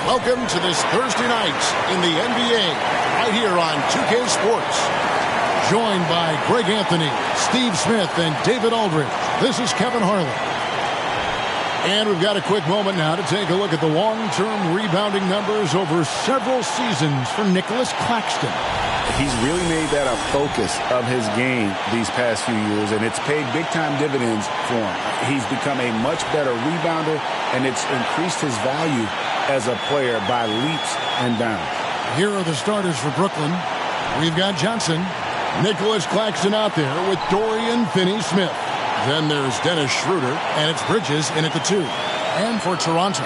Welcome to this Thursday night in the NBA, right here on 2K Sports. Joined by Greg Anthony, Steve Smith, and David Aldridge. This is Kevin Harlan. And we've got a quick moment now to take a look at the long-term rebounding numbers over several seasons for Nicholas Claxton. He's really made that a focus of his game these past few years, and it's paid big-time dividends for him. He's become a much better rebounder, and it's increased his value as a player by leaps and bounds. Here are the starters for Brooklyn. We've got Johnson, Nicholas Claxton out there with Dorian Finney-Smith. Then there's Dennis Schroeder, and it's Bridges in at the 2. And for Toronto,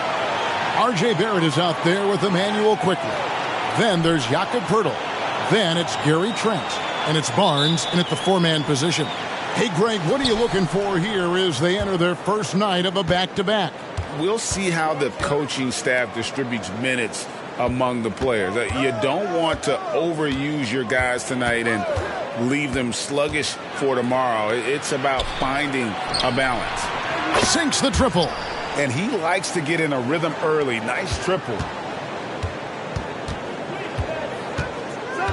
R.J. Barrett is out there with Emmanuel Quickly. Then there's Jakob Poeltl. Then it's Gary Trent, and it's Barnes in at the 4-man position. Hey, Greg, what are you looking for here as they enter their first night of a back-to-back? We'll see how the coaching staff distributes minutes among the players. You don't want to overuse your guys tonight and leave them sluggish for tomorrow. It's about finding a balance. Sinks the triple. And he likes to get in a rhythm early. Nice triple.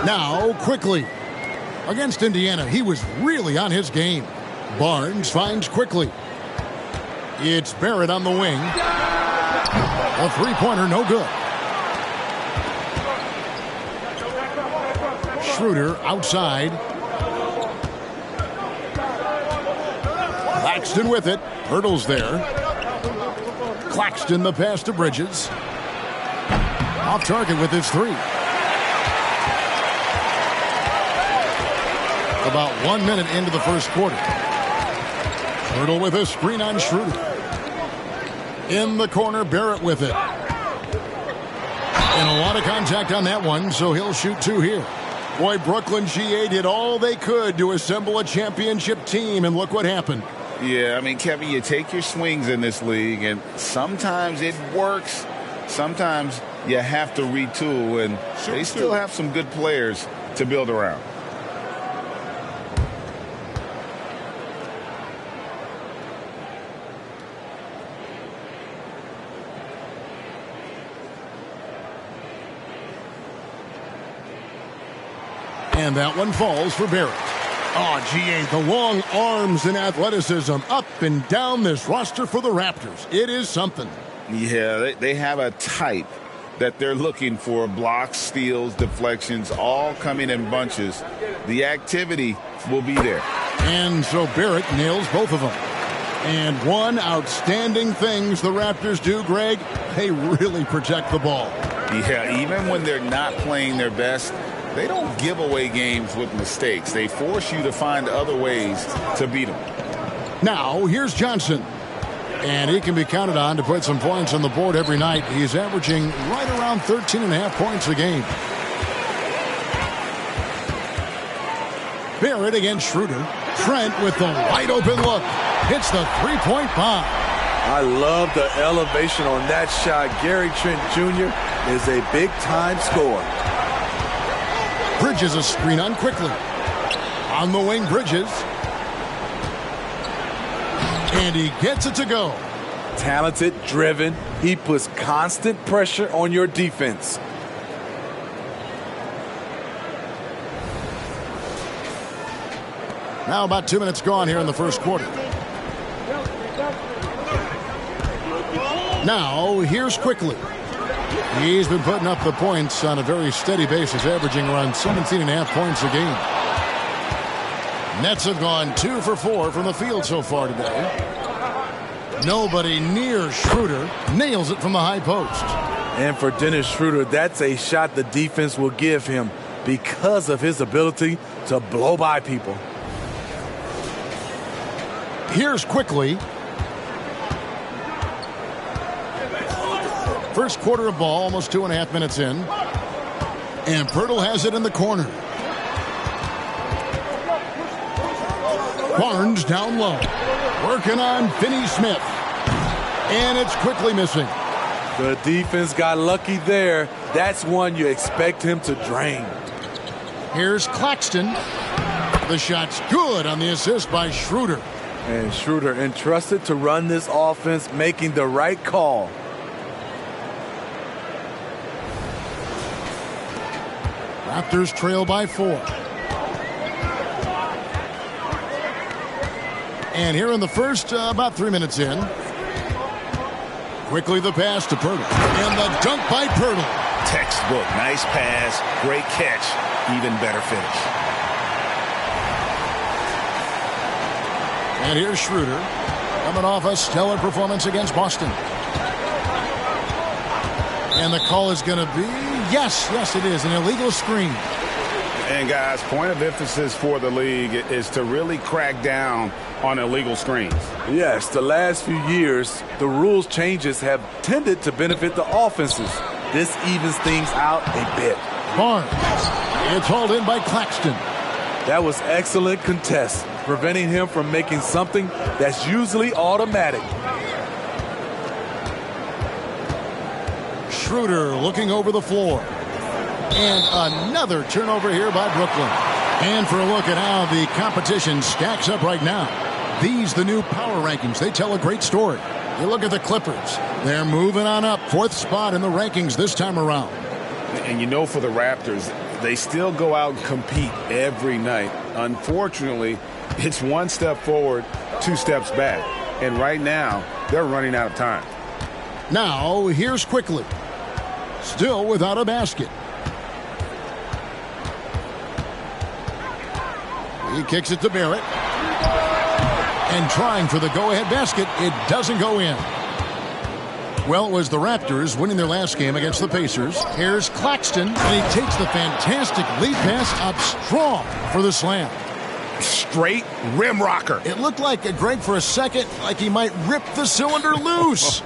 Now, Quickly. Against Indiana, he was really on his game. Barnes finds Quickly. It's Barrett on the wing. A three-pointer, no good. Schroeder outside. Claxton with it. Poeltl's there. Claxton the pass to Bridges. Off target with his 3. About 1 minute into the first quarter. Poeltl with a screen on Schroeder. In the corner, Barrett with it. And a lot of contact on that one, so he'll shoot 2 here. Boy, Brooklyn GA did all they could to assemble a championship team, and look what happened. Yeah, I mean, Kevin, you take your swings in this league, and sometimes it works. Sometimes you have to retool, and they still have some good players to build around. And that one falls for Barrett. Oh, GA, the long arms and athleticism up and down this roster for the Raptors. It is something. Yeah, they have a type that they're looking for. Blocks, steals, deflections, all coming in bunches. The activity will be there. And so Barrett nails both of them. And one outstanding things the Raptors do, Greg, they really protect the ball. Yeah, even when they're not playing their best, they don't give away games with mistakes. They force you to find other ways to beat them. Now, here's Johnson. And he can be counted on to put some points on the board every night. He's averaging right around 13.5 points a game. Barrett against Schroeder. Trent with the wide open look. Hits the three-point bomb. I love the elevation on that shot. Gary Trent Jr. is a big-time scorer. Bridges a screen on Quickly. On the wing, Bridges. And he gets it to go. Talented, driven. He puts constant pressure on your defense. Now about 2 minutes gone here in the first quarter. Now, here's Quickly. He's been putting up the points on a very steady basis, averaging around 17.5 points a game. Nets have gone 2 for 4 from the field so far today. Nobody near Schroeder. Nails it from the high post. And for Dennis Schroeder, that's a shot the defense will give him because of his ability to blow by people. Here's Quickly. First quarter of ball, almost 2.5 minutes in. And Poeltl has it in the corner. Barnes down low. Working on Finney-Smith. And it's Quickly missing. The defense got lucky there. That's one you expect him to drain. Here's Claxton. The shot's good on the assist by Schroeder. And Schroeder entrusted to run this offense, making the right call. Raptors trail by 4. And here in the first, about 3 minutes in. Quickly the pass to Pirtle. And the dunk by Pirtle. Textbook. Nice pass. Great catch. Even better finish. And here's Schroeder. Coming off a stellar performance against Boston. And the call is going to be, yes, it is, an illegal screen. And, guys, point of emphasis for the league is to really crack down on illegal screens. Yes, the last few years, the rules changes have tended to benefit the offenses. This evens things out a bit. Barnes. It's hauled in by Claxton. That was excellent contest, preventing him from making something that's usually automatic. Schroeder looking over the floor. And another turnover here by Brooklyn. And for a look at how the competition stacks up right now. These, the new power rankings, they tell a great story. You look at the Clippers. They're moving on up. 4th spot in the rankings this time around. And you know, for the Raptors, they still go out and compete every night. Unfortunately, it's 1 step forward, 2 steps back. And right now, they're running out of time. Now, here's Quickly. Still without a basket. He kicks it to Barrett. And trying for the go-ahead basket, it doesn't go in. Well, it was the Raptors winning their last game against the Pacers. Here's Claxton, and he takes the fantastic lead pass up strong for the slam. Straight rim rocker. It looked like, Greg, for a second, like he might rip the cylinder loose.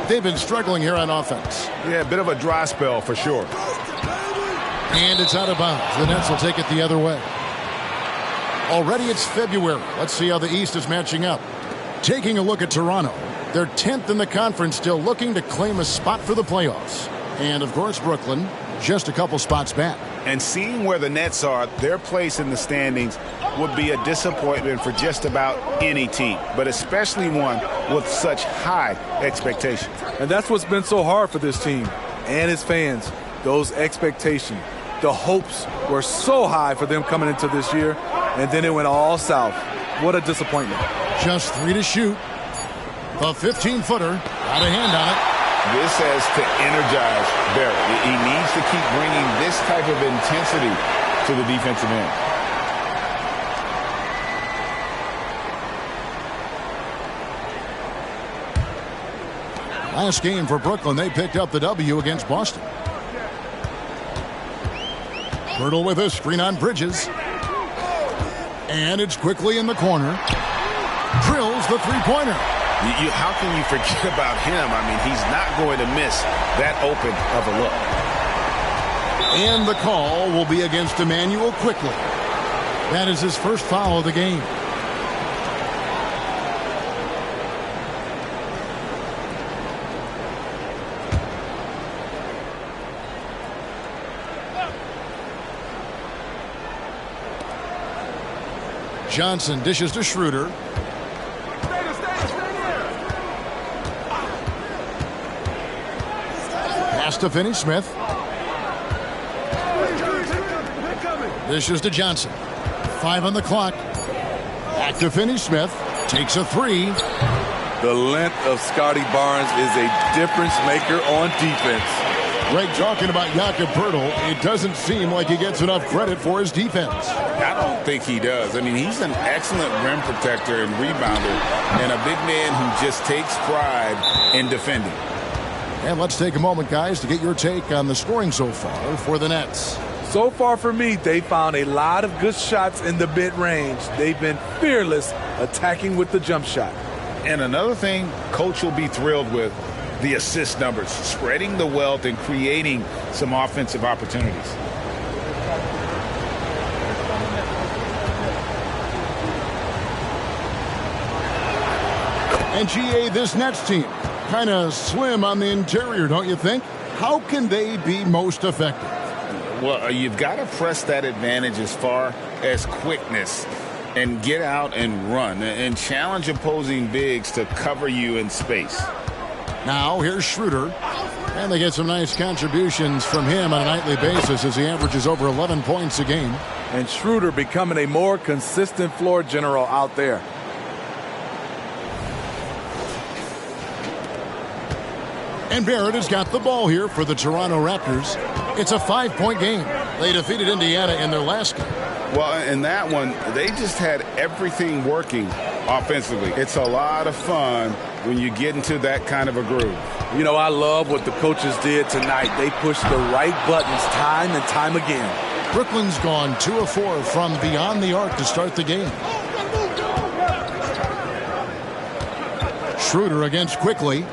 They've been struggling here on offense. Yeah, a bit of a dry spell for sure. And it's out of bounds. The Nets will take it the other way. Already it's February. Let's see how the East is matching up. Taking a look at Toronto. They're 10th in the conference, still looking to claim a spot for the playoffs. And, of course, Brooklyn, just a couple spots back. And seeing where the Nets are, their place in the standings would be a disappointment for just about any team, but especially one with such high expectations. And that's what's been so hard for this team and its fans, those expectations. The hopes were so high for them coming into this year, and then it went all south. What a disappointment. Just 3 to shoot. The 15-footer got a hand on it. This has to energize Barrett. He needs to keep bringing this type of intensity to the defensive end. Last game for Brooklyn, they picked up the W against Boston. Pirtle with a screen on Bridges. And it's Quickly in the corner. Drills the three-pointer. How can you forget about him? I mean, he's not going to miss that open of a look. And the call will be against Emmanuel Quickly. That is his first foul of the game. Johnson dishes to Schroeder. Pass to Finney-Smith. Dishes to Johnson. 5 on the clock. Back to Finney-Smith. Takes a 3. The length of Scotty Barnes is a difference maker on defense. Greg, talking about Jakob Poeltl, it doesn't seem like he gets enough credit for his defense. I don't think he does. I mean, he's an excellent rim protector and rebounder, and a big man who just takes pride in defending. And let's take a moment, guys, to get your take on the scoring so far for the Nets. So far for me, they found a lot of good shots in the mid-range. They've been fearless attacking with the jump shot. And another thing Coach will be thrilled with, the assist numbers, spreading the wealth and creating some offensive opportunities. And GA, this Nets team, kind of slim on the interior, don't you think? How can they be most effective? Well, you've got to press that advantage as far as quickness and get out and run and challenge opposing bigs to cover you in space. Now here's Schroeder. And they get some nice contributions from him on a nightly basis as he averages over 11 points a game. And Schroeder becoming a more consistent floor general out there. And Barrett has got the ball here for the Toronto Raptors. It's a 5-point game. They defeated Indiana in their last game. Well, in that one, they just had everything working offensively. It's a lot of fun when you get into that kind of a groove. You know, I love what the coaches did tonight. They pushed the right buttons time and time again. Brooklyn's gone 2 of 4 from beyond the arc to start the game. Schroeder against Quickly.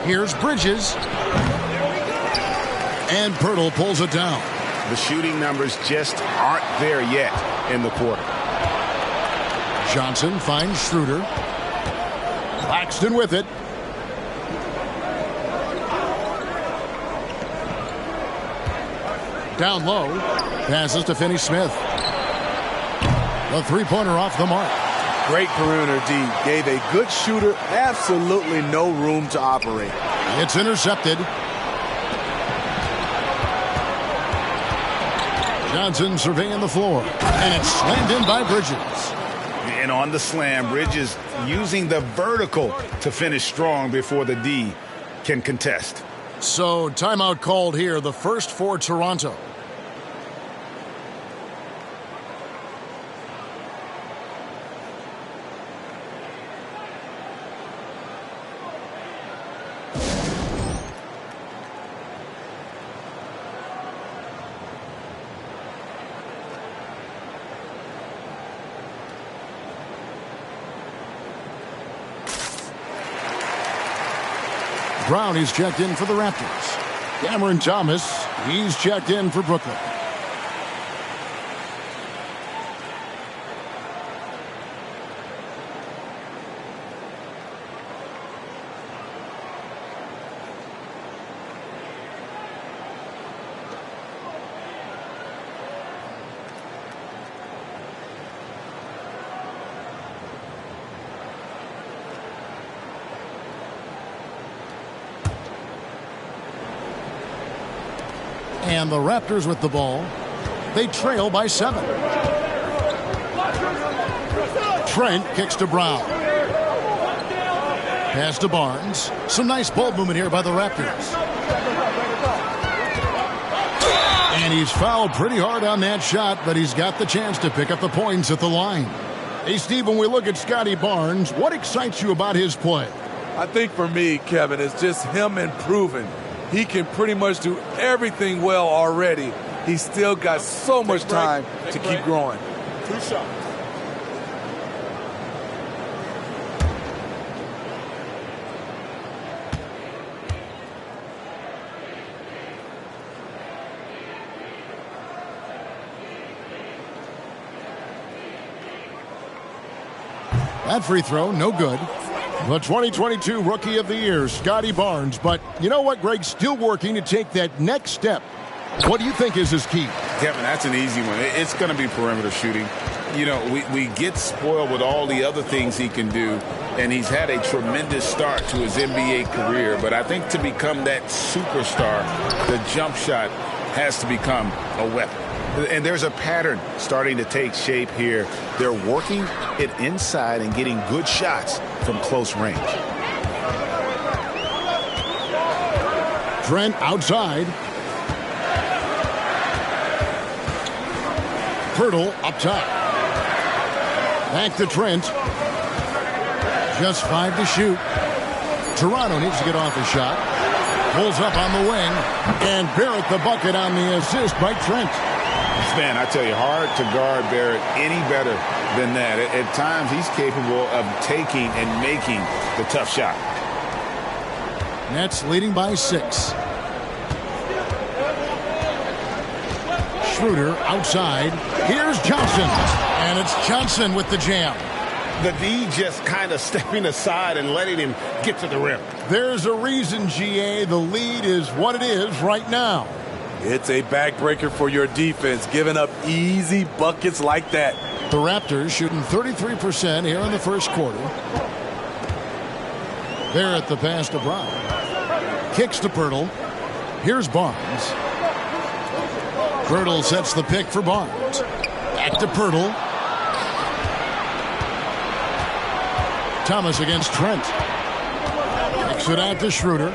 Here's Bridges. And Pirtle pulls it down. The shooting numbers just aren't there yet in the quarter. Johnson finds Schroeder. Claxton with it. Down low. Passes to Finney-Smith. The three-pointer off the mark. Great perimeter D. Gave a good shooter absolutely no room to operate. It's intercepted. Johnson surveying the floor. And it's slammed in by Bridges. And on the slam, Bridges using the vertical to finish strong before the D can contest. So timeout called here, the first for Toronto. Brown, he's checked in for the Raptors. Cameron Thomas, he's checked in for Brooklyn. And the Raptors with the ball. They trail by 7. Trent kicks to Brown. Pass to Barnes. Some nice ball movement here by the Raptors. And he's fouled pretty hard on that shot, but he's got the chance to pick up the points at the line. Hey, Steve, when we look at Scotty Barnes, what excites you about his play? I think for me, Kevin, it's just him improving. He can pretty much do everything well already. He's still got so much time to keep growing. 2 shots. That free throw, no good. The 2022 Rookie of the Year, Scotty Barnes. But you know what, Greg? Still working to take that next step. What do you think is his key? Kevin, that's an easy one. It's going to be perimeter shooting. You know, we get spoiled with all the other things he can do, and he's had a tremendous start to his NBA career. But I think to become that superstar, the jump shot has to become a weapon. And there's a pattern starting to take shape here. They're working it inside and getting good shots from close range. Trent outside. Pirtle up top. Back to Trent. Just 5 to shoot. Toronto needs to get off a shot. Pulls up on the wing. And Barrett the bucket on the assist by Trent. Man, I tell you, hard to guard Barrett any better than that. At times, he's capable of taking and making the tough shot. Nets leading by 6. Schroeder outside. Here's Johnson. And it's Johnson with the jam. The D just kind of stepping aside and letting him get to the rim. There's a reason, GA. The lead is what it is right now. It's a backbreaker for your defense, giving up easy buckets like that. The Raptors shooting 33% here in the first quarter. There at the pass to Brown. Kicks to Pirtle. Here's Barnes. Pirtle sets the pick for Barnes. Back to Pirtle. Thomas against Trent. Kicks it out to Schroeder.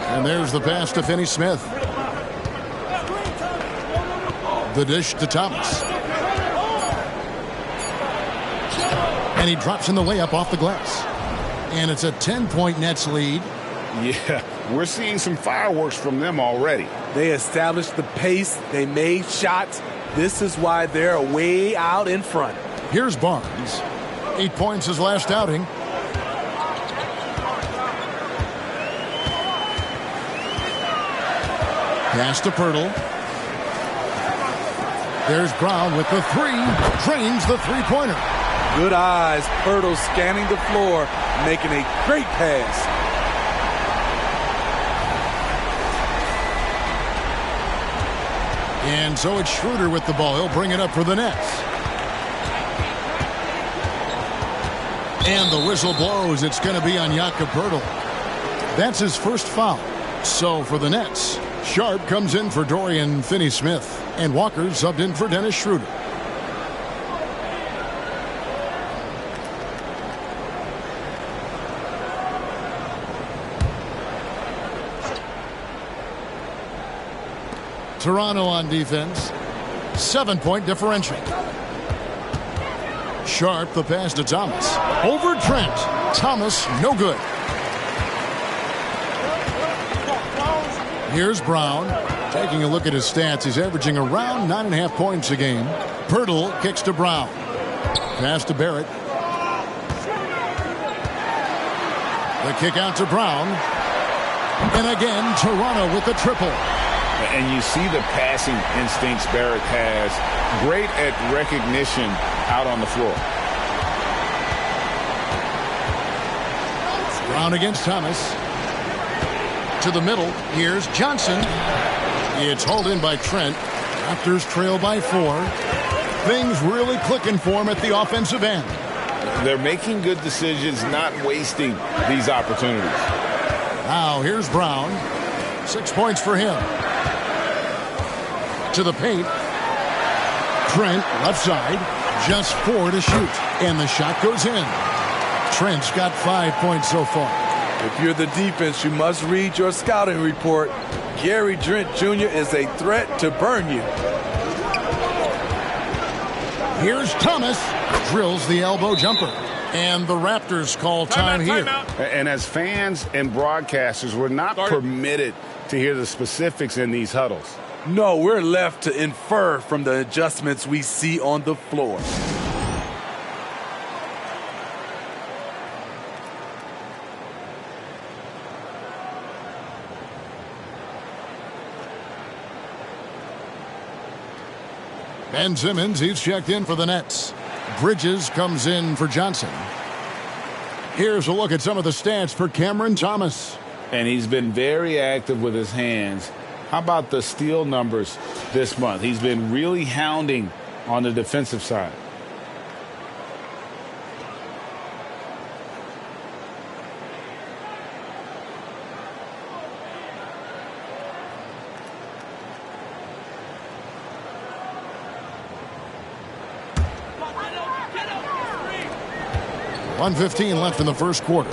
And there's the pass to Finney-Smith. The dish to Thomas. And he drops in the layup off the glass. And it's a 10-point Nets lead. Yeah, we're seeing some fireworks from them already. They established the pace. They made shots. This is why they're way out in front. Here's Barnes. 8 points his last outing. Pass to Pirtle. There's Brown with the three. Drains the three-pointer. Good eyes. Pirtle scanning the floor, making a great pass. And so it's Schroeder with the ball. He'll bring it up for the Nets. And the whistle blows. It's going to be on Jakob Pirtle. That's his first foul. So for the Nets, Sharp comes in for Dorian Finney-Smith. And Walker subbed in for Dennis Schroeder. Toronto on defense. 7-point differential. Sharp, the pass to Thomas. Over Trent. Thomas, no good. Here's Brown. Taking a look at his stats, he's averaging around 9.5 points a game. Pirtle kicks to Brown. Pass to Barrett. The kick out to Brown. And again, Toronto with the triple. And you see the passing instincts Barrett has. Great at recognition out on the floor. Brown against Thomas. To the middle. Here's Johnson. It's hauled in by Trent. Raptors trail by 4. Things really clicking for him at the offensive end. They're making good decisions, not wasting these opportunities. Now here's Brown. 6 points for him. To the paint. Trent, left side. Just 4 to shoot. And the shot goes in. Trent's got 5 points so far. If you're the defense, you must read your scouting report. Gary Trent Jr. is a threat to burn you. Here's Thomas. Drills the elbow jumper. And the Raptors call time here. And as fans and broadcasters, we're not permitted to hear the specifics in these huddles. No, we're left to infer from the adjustments we see on the floor. Ben Simmons, he's checked in for the Nets. Bridges comes in for Johnson. Here's a look at some of the stats for Cameron Thomas. And he's been very active with his hands. How about the steal numbers this month? He's been really hounding on the defensive side. .115 left in the first quarter.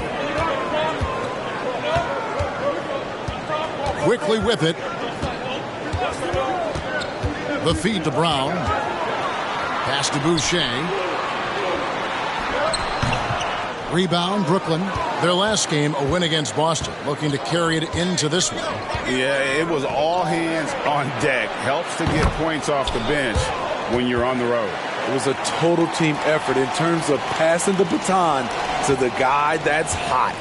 Quickly with it. The feed to Brown. Pass to Boucher. Rebound, Brooklyn. Their last game, a win against Boston. Looking to carry it into this one. Yeah, it was all hands on deck. Helps to get points off the bench when you're on the road. It was a total team effort in terms of passing the baton to the guy that's hot.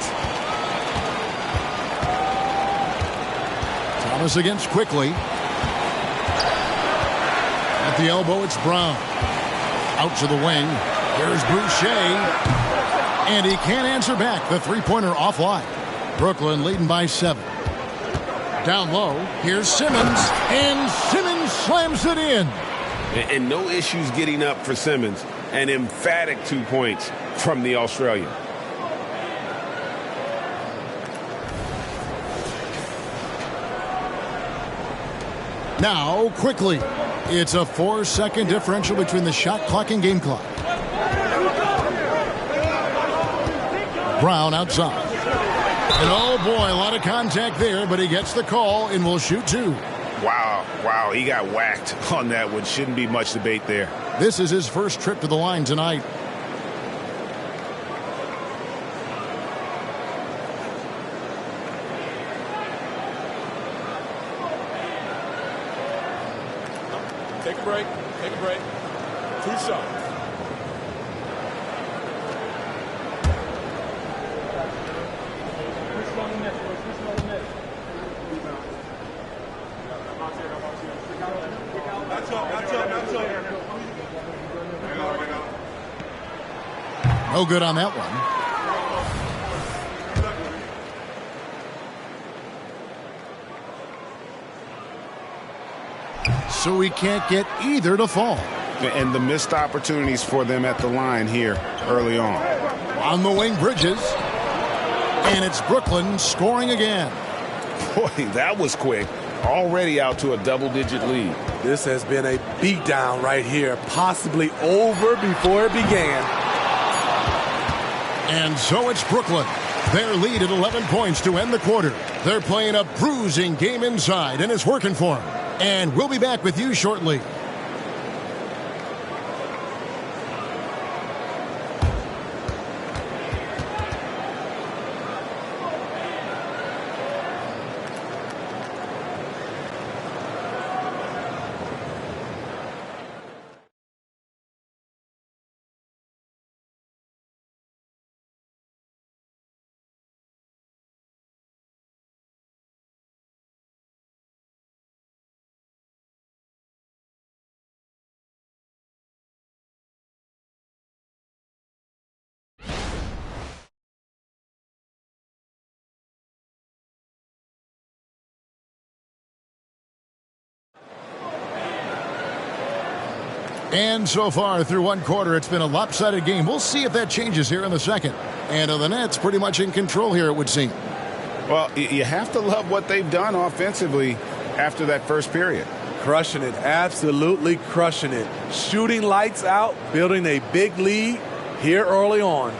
Thomas against Quickly. At the elbow, it's Brown. Out to the wing. Here's Boucher. And he can't answer back. The three-pointer offline. Brooklyn leading by 7. Down low, here's Simmons. And Simmons slams it in. And no issues getting up for Simmons. An emphatic 2 points from the Australian. Now, quickly, it's a 4-second differential between the shot clock and game clock. Brown outside. And oh boy, a lot of contact there, but he gets the call and will shoot 2. Wow, he got whacked on that one. Shouldn't be much debate there. This is his first trip to the line tonight. Take a break. 2 shots. No good on that one. So he can't get either to fall. And the missed opportunities for them at the line here early on. On the wing, Bridges. And it's Brooklyn scoring again. Boy, that was quick. Already out to a double-digit lead. This has been a beatdown right here, possibly over before it began. And so it's Brooklyn. Their lead at 11 points to end the quarter. They're playing a bruising game inside, and it's working for them. And we'll be back with you shortly. And so far through one quarter, it's been a lopsided game. We'll see if that changes here in the second. And the Nets pretty much in control here, it would seem. Well, you have to love what they've done offensively after that first period. Crushing it, absolutely crushing it. Shooting lights out, building a big lead here early on.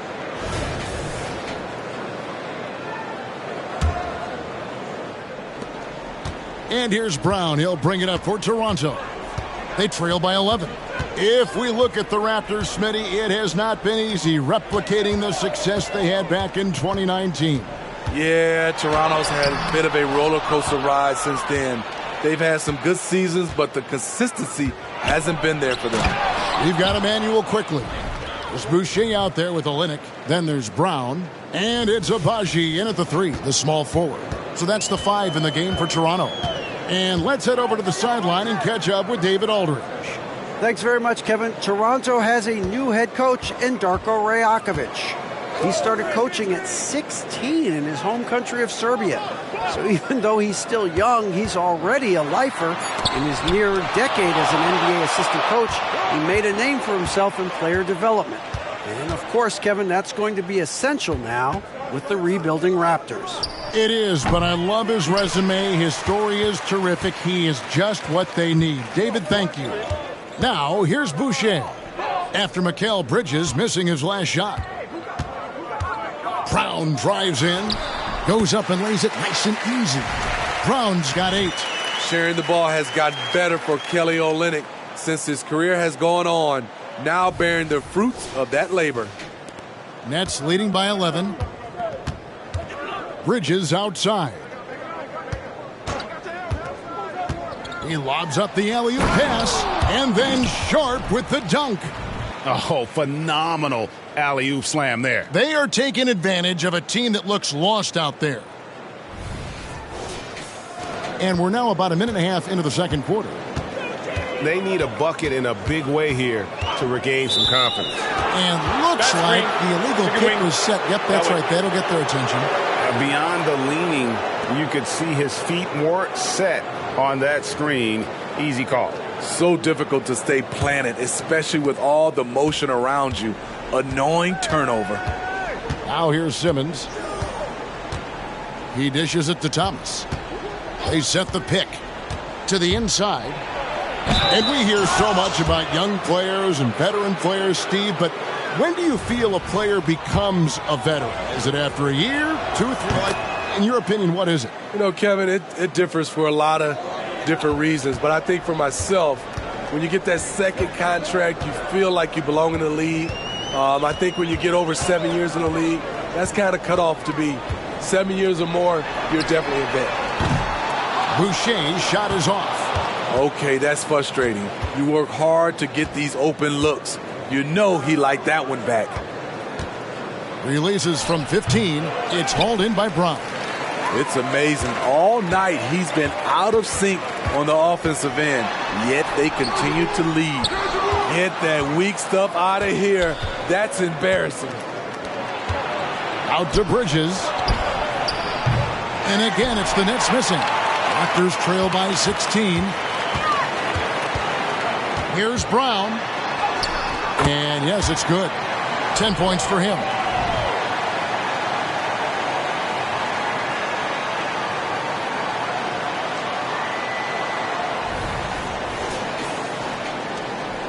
And here's Brown. He'll bring it up for Toronto. They trail by 11. If we look at the Raptors, Smitty, it has not been easy replicating the success they had back in 2019. Yeah, Toronto's had a bit of a roller coaster ride since then. They've had some good seasons, but the consistency hasn't been there for them. We've got Emmanuel quickly. There's Boucher out there with Olynyk. Then there's Brown. And it's Abaji in at the 3, the small forward. So that's the 5 in the game for Toronto. And let's head over to the sideline and catch up with David Aldridge. Thanks very much, Kevin. Toronto has a new head coach in Darko Rajakovic. He started coaching at 16 in his home country of Serbia. So even though he's still young, he's already a lifer. In his near decade as an NBA assistant coach, he made a name for himself in player development. And of course, Kevin, that's going to be essential now with the rebuilding Raptors. It is, but I love his resume. His story is terrific. He is just what they need. David, thank you. Now, here's Boucher. After Mikal Bridges missing his last shot. Brown drives in. Goes up and lays it nice and easy. Brown's got 8. Sharing the ball has gotten better for Kelly Olynyk since his career has gone on. Now bearing the fruits of that labor. Nets leading by 11. Bridges outside. He lobs up the alley-oop pass, and then Sharp with the dunk. Oh, phenomenal alley-oop slam there. They are taking advantage of a team that looks lost out there. And we're now about a minute and a half into the second quarter. They need a bucket in a big way here to regain some confidence. And looks like the illegal kick was set. Yep, that's right. That'll get their attention. Beyond the leaning, you could see his feet more set on that screen. Easy call. So difficult to stay planted, especially with all the motion around you. Annoying turnover. Now here's Simmons. He dishes it to Thomas. They set the pick to the inside. And we hear so much about young players and veteran players, Steve, but when do you feel a player becomes a veteran? Is it after a year, 2, 3? In your opinion, what is it? You know, Kevin, it differs for a lot of different reasons. But I think for myself, when you get that second contract, you feel like you belong in the league. I think when you get over 7 years in the league, that's kind of cut off to be 7 years or more, you're definitely a vet. Boucher's shot is off. Okay, that's frustrating. You work hard to get these open looks. You know he liked that one back. Releases from 15. It's hauled in by Brown. It's amazing. All night he's been out of sync on the offensive end, yet they continue to lead. Get that weak stuff out of here. That's embarrassing. Out to Bridges. And again, it's the Nets missing. Raptors trail by 16. Here's Brown. And yes, it's good. 10 points for him.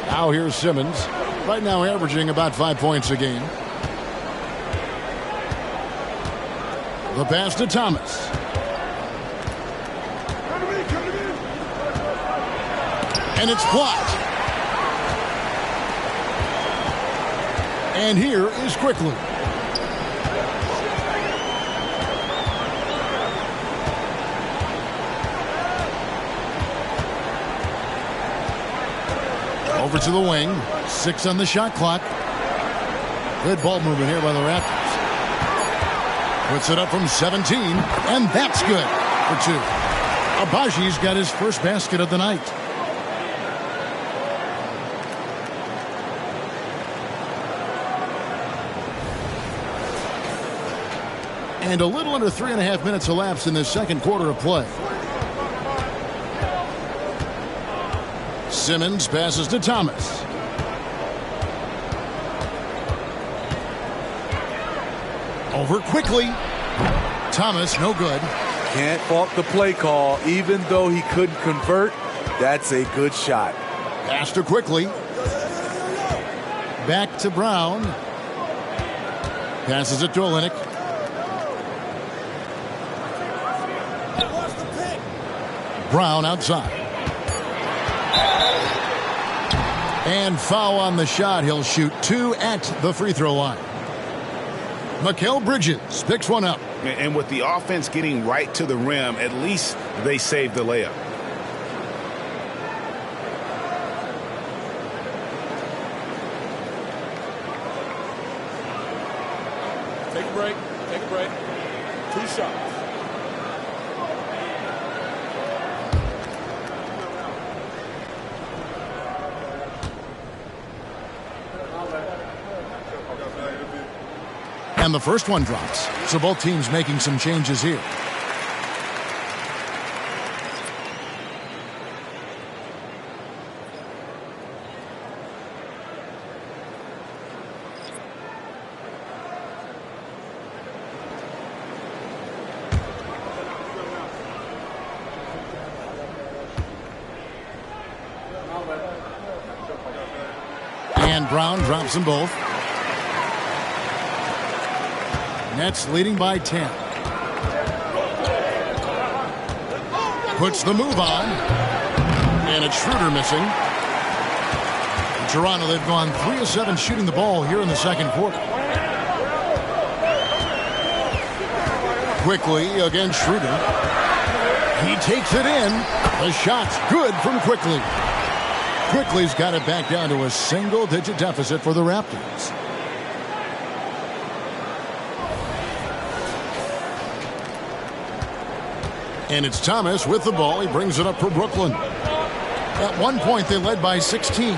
Now here's Simmons. Right now averaging about 5 points a game. The pass to Thomas. And it's blocked. And here is Quickly. Over to the wing. 6 on the shot clock. Good ball movement here by the Raptors. Puts it up from 17, and that's good for 2. Abaji's got his first basket of the night. And a little under 3.5 minutes elapsed in this second quarter of play. Simmons passes to Thomas. Over quickly. Thomas, no good. Can't fault the play call. Even though he couldn't convert, that's a good shot. Pass to Quickly. Back to Brown. Passes it to Olynyk. Brown outside. And foul on the shot. He'll shoot 2 at the free throw line. Mikal Bridges picks one up. And with the offense getting right to the rim, at least they saved the layup. Take a break. Take a break. 2 shots. And the first one drops. So both teams making some changes here. And Brown drops them both. Nets leading by 10. Puts the move on. And it's Schroeder missing. In Toronto, they've gone 3 of 7 shooting the ball here in the second quarter. Quickly against Schroeder. He takes it in. The shot's good from Quickly. Quickly's got it back down to a single-digit deficit for the Raptors. And it's Thomas with the ball. He brings it up for Brooklyn. At one point, they led by 16.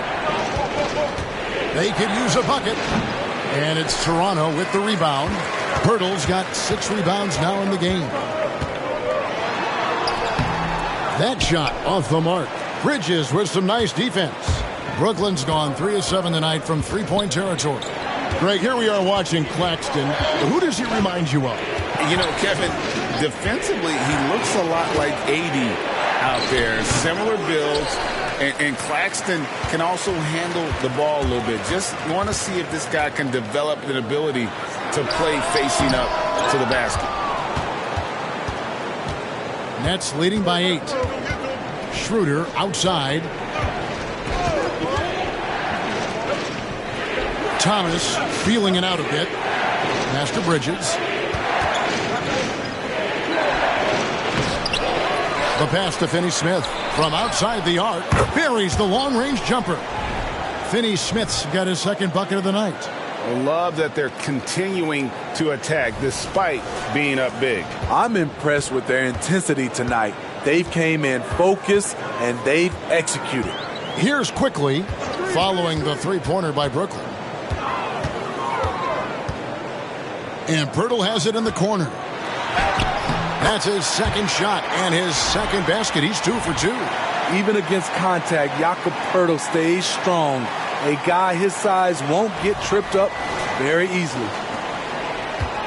They could use a bucket. And it's Toronto with the rebound. Pirtle's got 6 rebounds now in the game. That shot off the mark. Bridges with some nice defense. Brooklyn's gone 3 of 7 tonight from three-point territory. Greg, here we are watching Claxton. Who does he remind you of? You know, Kevin, defensively, he looks a lot like 80 out there. Similar builds. And Claxton can also handle the ball a little bit. Just want to see if this guy can develop an ability to play facing up to the basket. Nets leading by 8. Schroeder outside. Thomas feeling it out a bit. Pass to Bridges. The pass to Finney-Smith from outside the arc. Buries the long-range jumper. Finney-Smith's got his second bucket of the night. I love that they're continuing to attack despite being up big. I'm impressed with their intensity tonight. They've came in focused and they've executed. Here's quickly following the three-pointer by Brooklyn. And Pirtle has it in the corner. That's his second shot and his second basket. He's 2 for 2. Even against contact, Jakob Pirtle stays strong. A guy his size won't get tripped up very easily.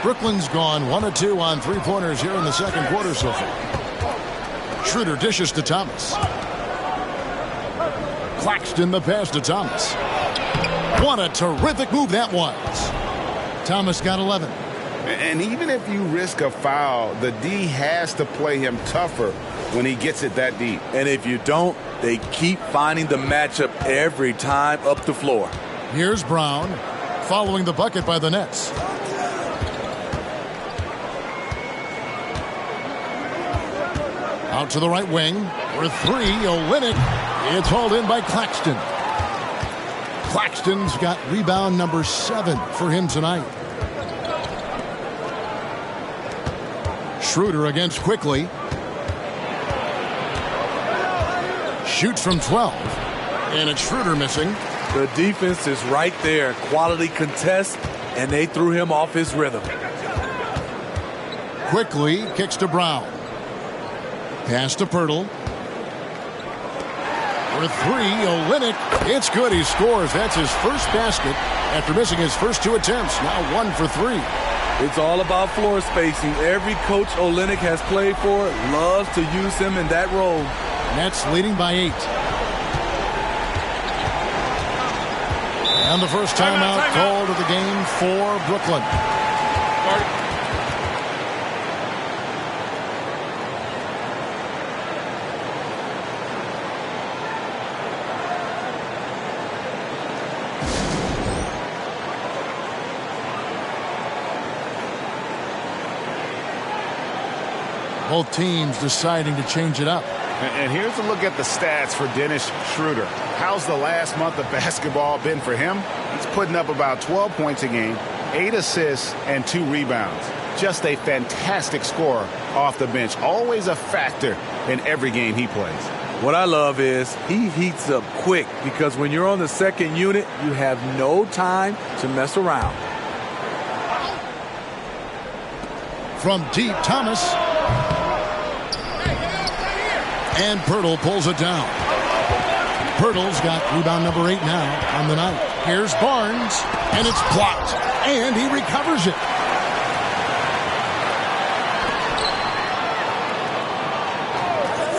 Brooklyn's gone 1 of 2 on three-pointers here in the second quarter so far. Schroeder dishes to Thomas. Claxton the pass to Thomas. What a terrific move that was. Thomas got 11. And even if you risk a foul, the D has to play him tougher when he gets it that deep. And if you don't, they keep finding the matchup every time up the floor. Here's Brown following the bucket by the Nets. Out to the right wing for 3. Olynyk. It's hauled in by Claxton. Claxton's got rebound number 7 for him tonight. Schroeder against Quickly. Shoots from 12. And it's Schroeder missing. The defense is right there. Quality contest, and they threw him off his rhythm. Quickly kicks to Brown. Pass to Pirtle. For 3, Olynyk. It's good. He scores. That's his first basket after missing his first 2 attempts. Now 1 for 3. It's all about floor spacing. Every coach Olynyk has played for loves to use him in that role. Nets leading by 8. And the first timeout called of the game for Brooklyn. Both teams deciding to change it up. And here's a look at the stats for Dennis Schroeder. How's the last month of basketball been for him? He's putting up about 12 points a game, 8 assists, and 2 rebounds. Just a fantastic scorer off the bench. Always a factor in every game he plays. What I love is he heats up quick because when you're on the second unit, you have no time to mess around. From deep, Thomas. And Pirtle pulls it down. Pirtle's got rebound number 8 now on the night. Here's Barnes, and it's blocked, and he recovers it.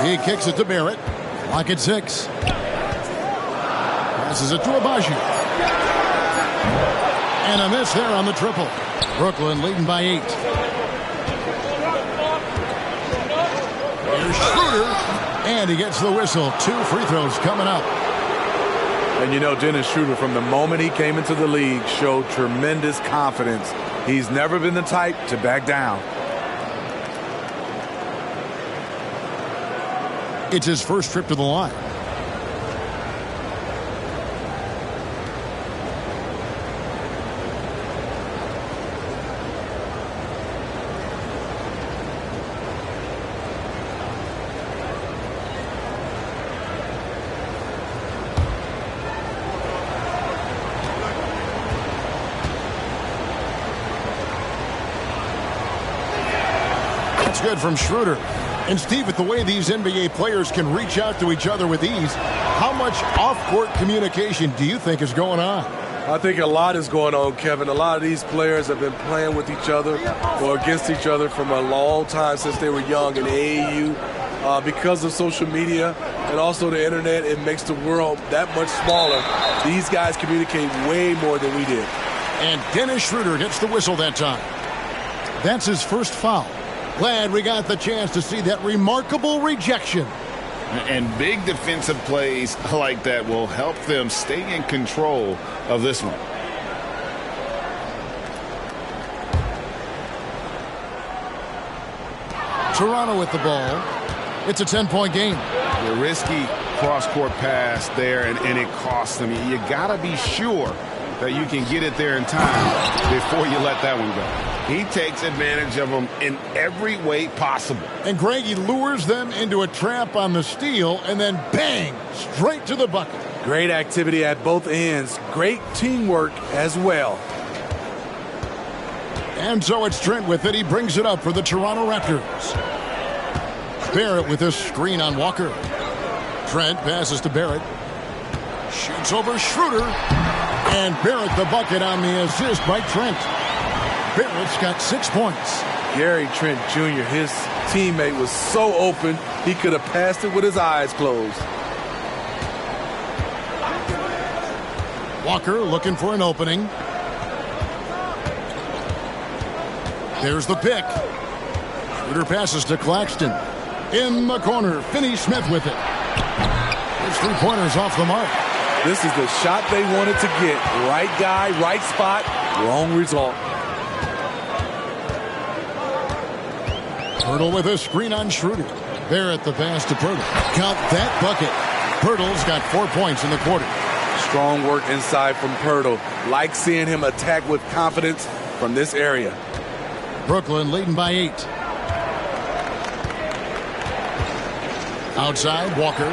He kicks it to Barrett. Lock at 6. Passes it to Abaji. And a miss there on the triple. Brooklyn leading by 8. Here's Schroeder. And he gets the whistle. 2 free throws coming up. And you know, Dennis Schroeder, from the moment he came into the league, showed tremendous confidence. He's never been the type to back down. It's his first trip to the line. Good from Schroeder. And Steve, with the way these NBA players can reach out to each other with ease, how much off-court communication do you think is going on? I think a lot is going on, Kevin. A lot of these players have been playing with each other or against each other from a long time since they were young in AAU. Because of social media and also the internet, it makes the world that much smaller. These guys communicate way more than we did. And Dennis Schroeder gets the whistle that time. That's his first foul. Glad we got the chance to see that remarkable rejection. And big defensive plays like that will help them stay in control of this one. Toronto with the ball. It's a 10-point game. The risky cross-court pass there, and it costs them. You got to be sure that you can get it there in time before you let that one go. He takes advantage of them in every way possible. And Greg, he lures them into a trap on the steal, and then bang, straight to the bucket. Great activity at both ends. Great teamwork as well. And so it's Trent with it. He brings it up for the Toronto Raptors. Barrett with this screen on Walker. Trent passes to Barrett. Shoots over Schroeder. And Barrett the bucket on the assist by Trent. Barrett's got 6 points. Gary Trent Jr., his teammate, was so open, he could have passed it with his eyes closed. Walker looking for an opening. There's the pick. Schroeder passes to Claxton. In the corner, Finney-Smith with it. His three-pointers off the mark. This is the shot they wanted to get. Right guy, right spot, wrong result. Pirtle with a screen on Schroeder. Barrett the pass to Pirtle. Count that bucket. Pirtle's got 4 points in the quarter. Strong work inside from Pirtle. Like seeing him attack with confidence from this area. Brooklyn leading by 8. Outside, Walker.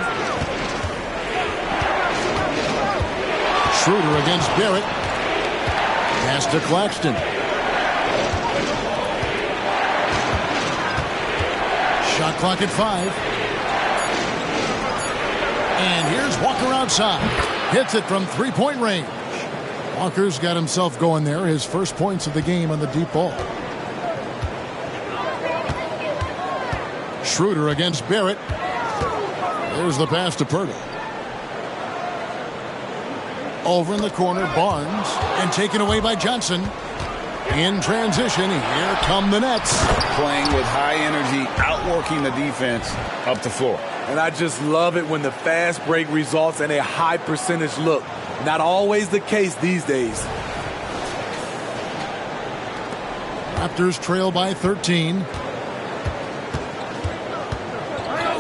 Schroeder against Barrett. Pass to Claxton. Shot clock at 5. And here's Walker outside. Hits it from three-point range. Walker's got himself going there. His first points of the game on the deep ball. Schroeder against Barrett. There's the pass to Pirtle. Over in the corner, Barnes. And taken away by Johnson. In transition, here come the Nets. Playing with high energy, outworking the defense up the floor. And I just love it when the fast break results in a high percentage look. Not always the case these days. Raptors trail by 13.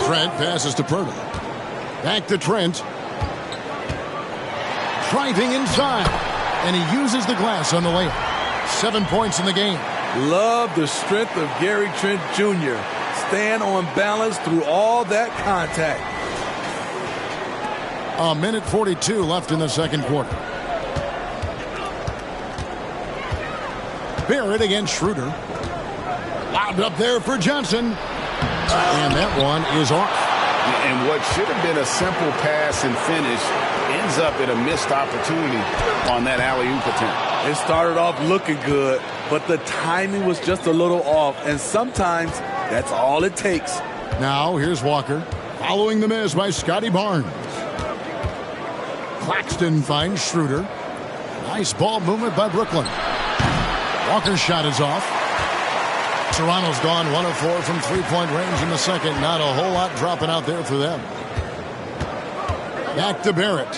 Trent passes to Pirtle. Back to Trent. Driving inside. And he uses the glass on the layup. 7 points in the game. Love the strength of Gary Trent Jr. Stand on balance through all that contact. A minute 42 left in the second quarter. Barrett against Schroeder. Lobbed up there for Johnson. And that one is off. And what should have been a simple pass and finish ends up at a missed opportunity on that alley-oop attempt. It started off looking good, but the timing was just a little off, and sometimes that's all it takes. Now here's Walker, following the miss by Scotty Barnes. Claxton finds Schroeder. Nice ball movement by Brooklyn. Walker's shot is off. Toronto's gone 1 of 4 from three-point range in the second. Not a whole lot dropping out there for them. Back to Barrett.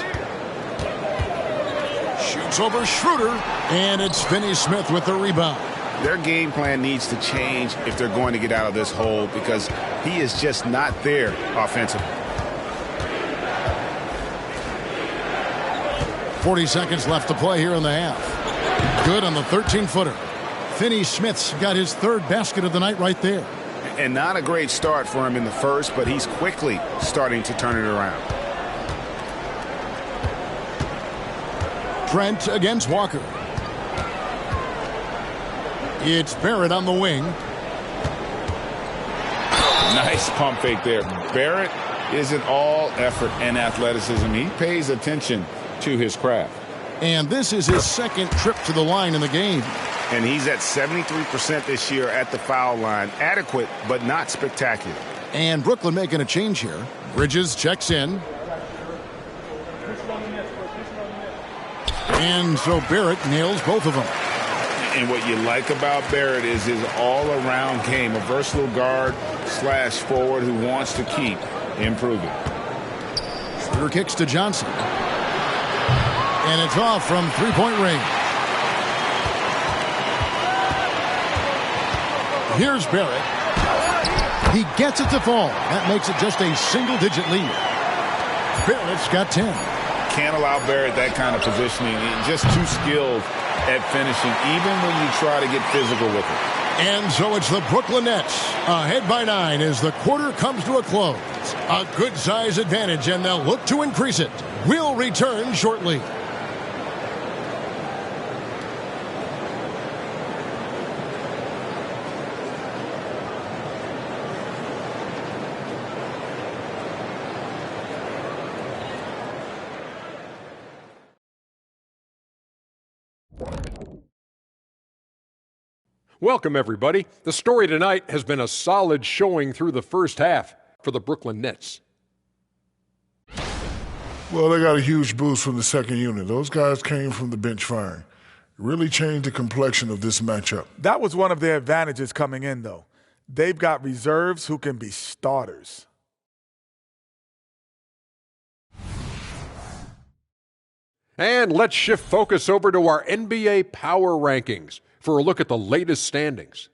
Shoots over Schroeder, and it's Finney-Smith with the rebound. Their game plan needs to change if they're going to get out of this hole because he is just not there offensively. 40 seconds left to play here in the half. Good on the 13-footer. Finney-Smith's got his third basket of the night right there. And not a great start for him in the first, but he's quickly starting to turn it around. Trent against Walker. It's Barrett on the wing. Nice pump fake there. Barrett isn't all effort and athleticism. He pays attention to his craft. And this is his second trip to the line in the game. And he's at 73% this year at the foul line. Adequate, but not spectacular. And Brooklyn making a change here. Bridges checks in. And so Barrett nails both of them. And what you like about Barrett is his all-around game. A versatile guard / forward who wants to keep improving. Schroeder kicks to Johnson. And it's off from three-point range. Here's Barrett. He gets it to fall. That makes it just a single-digit lead. Barrett's got 10. Can't allow Barrett that kind of positioning. He's just too skilled at finishing, even when you try to get physical with it. And so it's the Brooklyn Nets ahead by 9 as the quarter comes to a close. A good size advantage, and they'll look to increase it. We'll return shortly. Welcome, everybody. The story tonight has been a solid showing through the first half for the Brooklyn Nets. Well, they got a huge boost from the second unit. Those guys came from the bench firing. Really changed the complexion of this matchup. That was one of their advantages coming in, though. They've got reserves who can be starters. And let's shift focus over to our NBA Power Rankings for a look at the latest standings.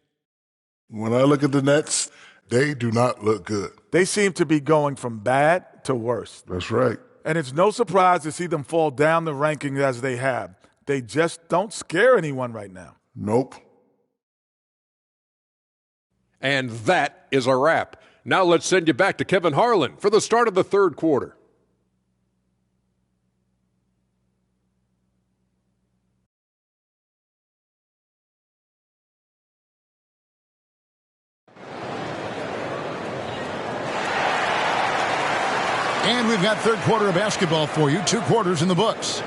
When I look at the Nets, they do not look good. They seem to be going from bad to worse. That's right. And it's no surprise to see them fall down the rankings as they have. They just don't scare anyone right now. Nope. And that is a wrap. Now let's send you back to Kevin Harlan for the start of the third quarter. And we've got third quarter of basketball for you. 2 quarters in the books.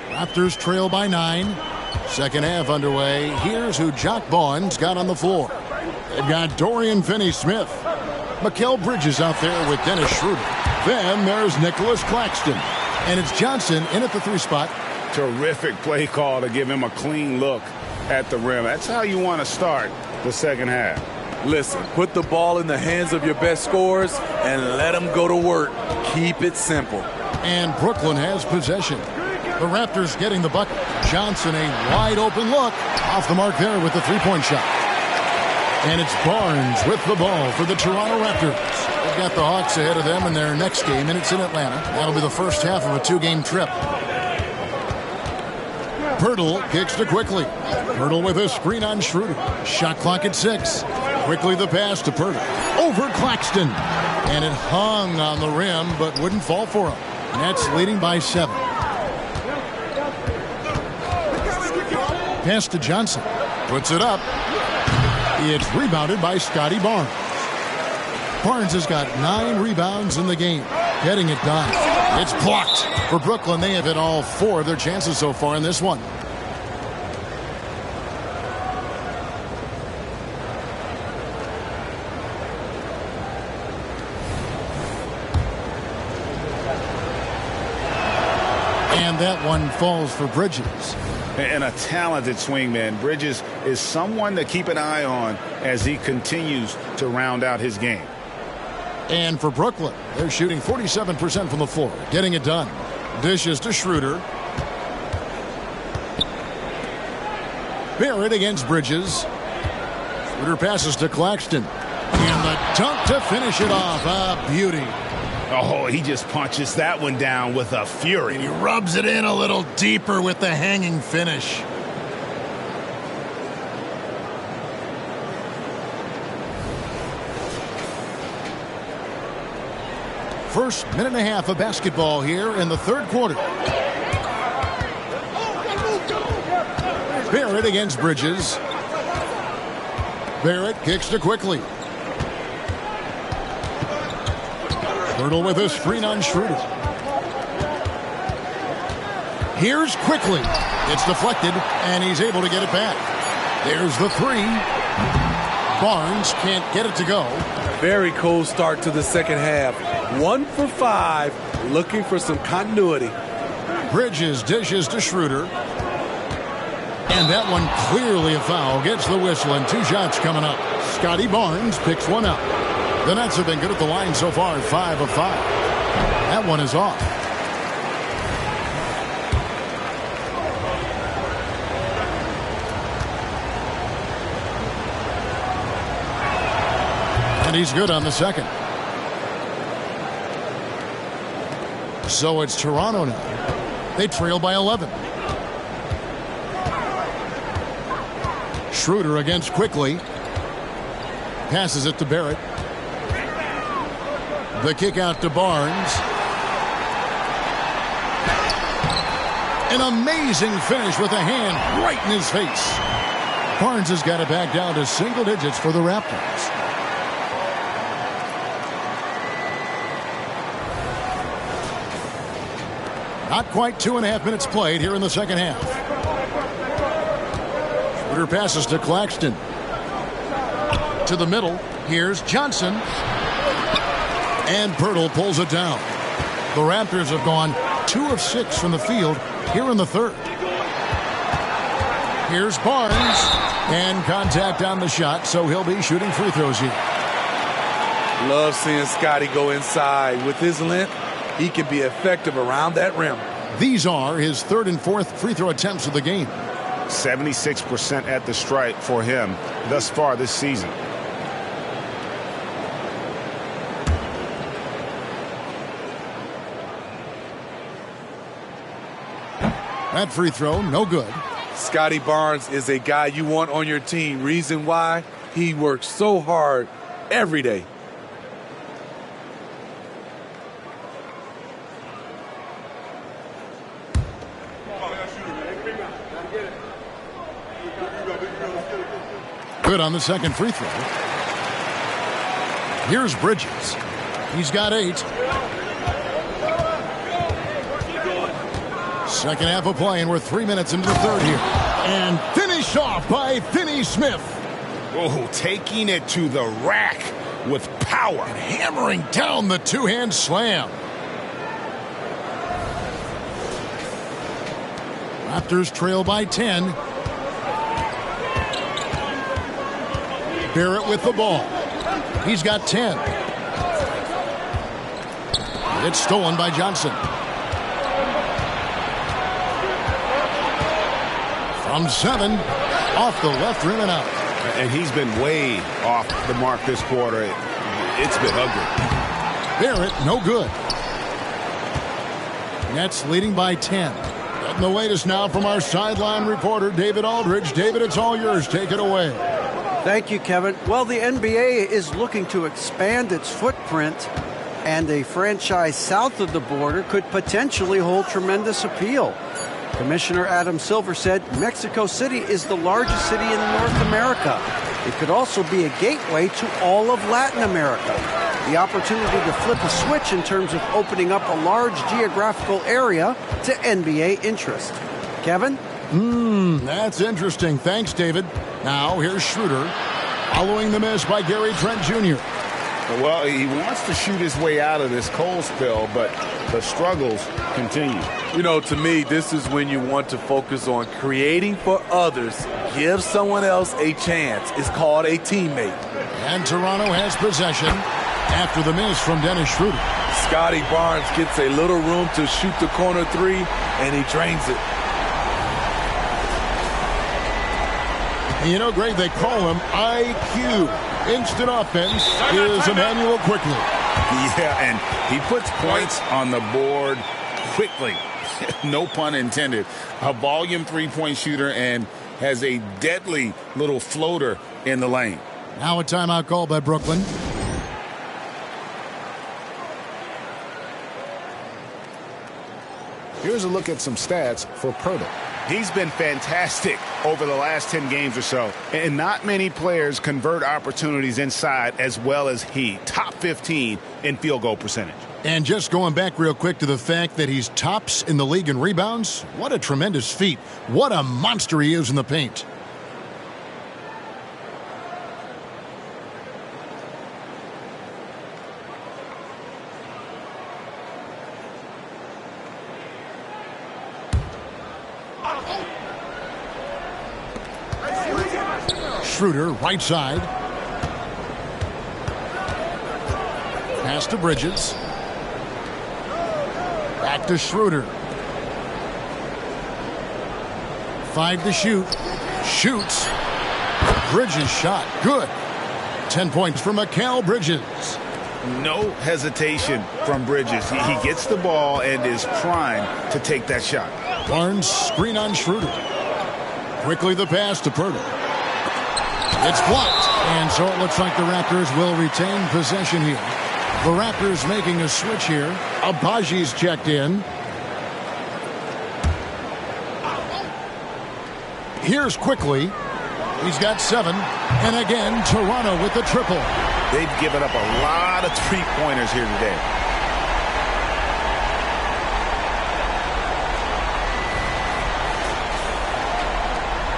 Raptors trail by 9. Second half underway. Here's who Jock Vaughn's got on the floor. They've got Dorian Finney-Smith. Mikal Bridges out there with Dennis Schroeder. Then there's Nicholas Claxton. And it's Johnson in at the 3 spot. Terrific play call to give him a clean look at the rim. That's how you want to start the second half. Listen, put the ball in the hands of your best scorers and let them go to work. Keep it simple. And Brooklyn has possession. The Raptors getting the bucket. Johnson, a wide open look. Off the mark there with the 3-point shot. And it's Barnes with the ball for the Toronto Raptors. They've got the Hawks ahead of them in their next game, and it's in Atlanta. That'll be the first half of a 2-game trip. Pirtle kicks to Quickly. Pirtle with a screen on Schroeder. Shot clock at 6. Quickly the pass to Pirtle. Over Claxton. And it hung on the rim, but wouldn't fall for him. Nets leading by 7. Pass to Johnson. Puts it up. It's rebounded by Scotty Barnes. Barnes has got 9 rebounds in the game. Getting it done. It's blocked. For Brooklyn, they have hit all 4 of their chances so far in this one. And that one falls for Bridges. And a talented swingman. Bridges is someone to keep an eye on as he continues to round out his game. And for Brooklyn, they're shooting 47% from the floor, getting it done. Dishes to Schroeder. Barrett against Bridges. Schroeder passes to Claxton. And the dunk to finish it off. A beauty. Oh, he just punches that one down with a fury. He rubs it in a little deeper with the hanging finish. First minute and a half of basketball here in the third quarter. Barrett against Bridges. Barrett kicks to Quickly. Hurdle with a screen on Schroeder. Here's Quickly. It's deflected, and he's able to get it back. There's the three. Barnes can't get it to go. Very cold start to the second half. 1 for 5, looking for some continuity. Bridges dishes to Schroeder. And that one clearly a foul. Gets the whistle, and 2 shots coming up. Scotty Barnes picks one up. The Nets have been good at the line so far, 5 of 5. That one is off. And he's good on the second. So it's Toronto now. They trail by 11. Schroeder against Quickly. Passes it to Barrett. The kick out to Barnes. An amazing finish with a hand right in his face. Barnes has got it back down to single digits for the Raptors. Not quite 2.5 minutes played here in the second half. Schroeder passes to Claxton. To the middle. Here's Johnson. And Pirtle pulls it down. The Raptors have gone 2 of 6 from the field here in the third. Here's Barnes. And contact on the shot, so he'll be shooting free throws here. Love seeing Scotty go inside. With his length, he can be effective around that rim. These are his 3rd and 4th free throw attempts of the game. 76% at the stripe for him thus far this season. That free throw, no good. Scotty Barnes is a guy you want on your team. Reason why? He works so hard every day. Good on the second free throw. Here's Bridges. He's got 8. Second half of play, and we're 3 minutes into the third here. And finished off by Finney Smith. Oh, taking it to the rack with power. And hammering down the two-hand slam. Raptors trail by 10. Barrett with the ball. He's got 10. It's stolen by Johnson. From 7, off the left rim and out. And he's been way off the mark this quarter. It's been ugly. Barrett, no good. Nets leading by 10. Getting the latest now from our sideline reporter, David Aldridge. David, it's all yours. Take it away. Thank you, Kevin. Well, the NBA is looking to expand its footprint, and a franchise south of the border could potentially hold tremendous appeal. Commissioner Adam Silver said Mexico City is the largest city in North America. It could also be a gateway to all of Latin America. The opportunity to flip a switch in terms of opening up a large geographical area to NBA interest. Kevin? That's interesting. Thanks, David. Now, here's Schroeder, following the miss by Gary Trent Jr. Well, he wants to shoot his way out of this cold spell, but the struggles continue. You know, to me, this is when you want to focus on creating for others. Give someone else a chance. It's called a teammate. And Toronto has possession after the miss from Dennis Schroeder. Scotty Barnes gets a little room to shoot the corner 3, and he drains it. You know, Greg, they call him IQ. Instant offense is Emmanuel Quickly. Yeah, and he puts points on the board quickly. No pun intended. A volume three-point shooter and has a deadly little floater in the lane. Now a timeout call by Brooklyn. Here's a look at some stats for Pirtle. He's been fantastic over the last 10 games or so. And not many players convert opportunities inside as well as he. Top 15 in field goal percentage. And just going back real quick to the fact that he's tops in the league in rebounds, what a tremendous feat. What a monster he is in the paint. Schroeder, right side. Pass to Bridges. Back to Schroeder. 5 to shoot. Shoots. Bridges shot. Good. 10 points for Mikal Bridges. No hesitation from Bridges. He gets the ball and is primed to take that shot. Barnes screen on Schroeder. Quickly the pass to Pirtle. It's blocked. And so it looks like the Raptors will retain possession here. The Raptors making a switch here. Abaji's checked in. Here's quickly. He's got 7. And again, Toronto with the triple. They've given up a lot of three-pointers here today.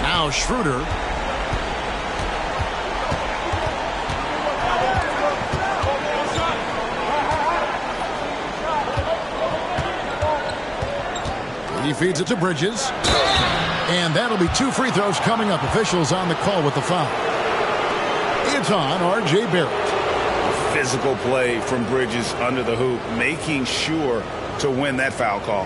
Now Schroeder. He feeds it to Bridges. And that'll be 2 free throws coming up. Officials on the call with the foul. It's on R.J. Barrett. Physical play from Bridges under the hoop, making sure to win that foul call.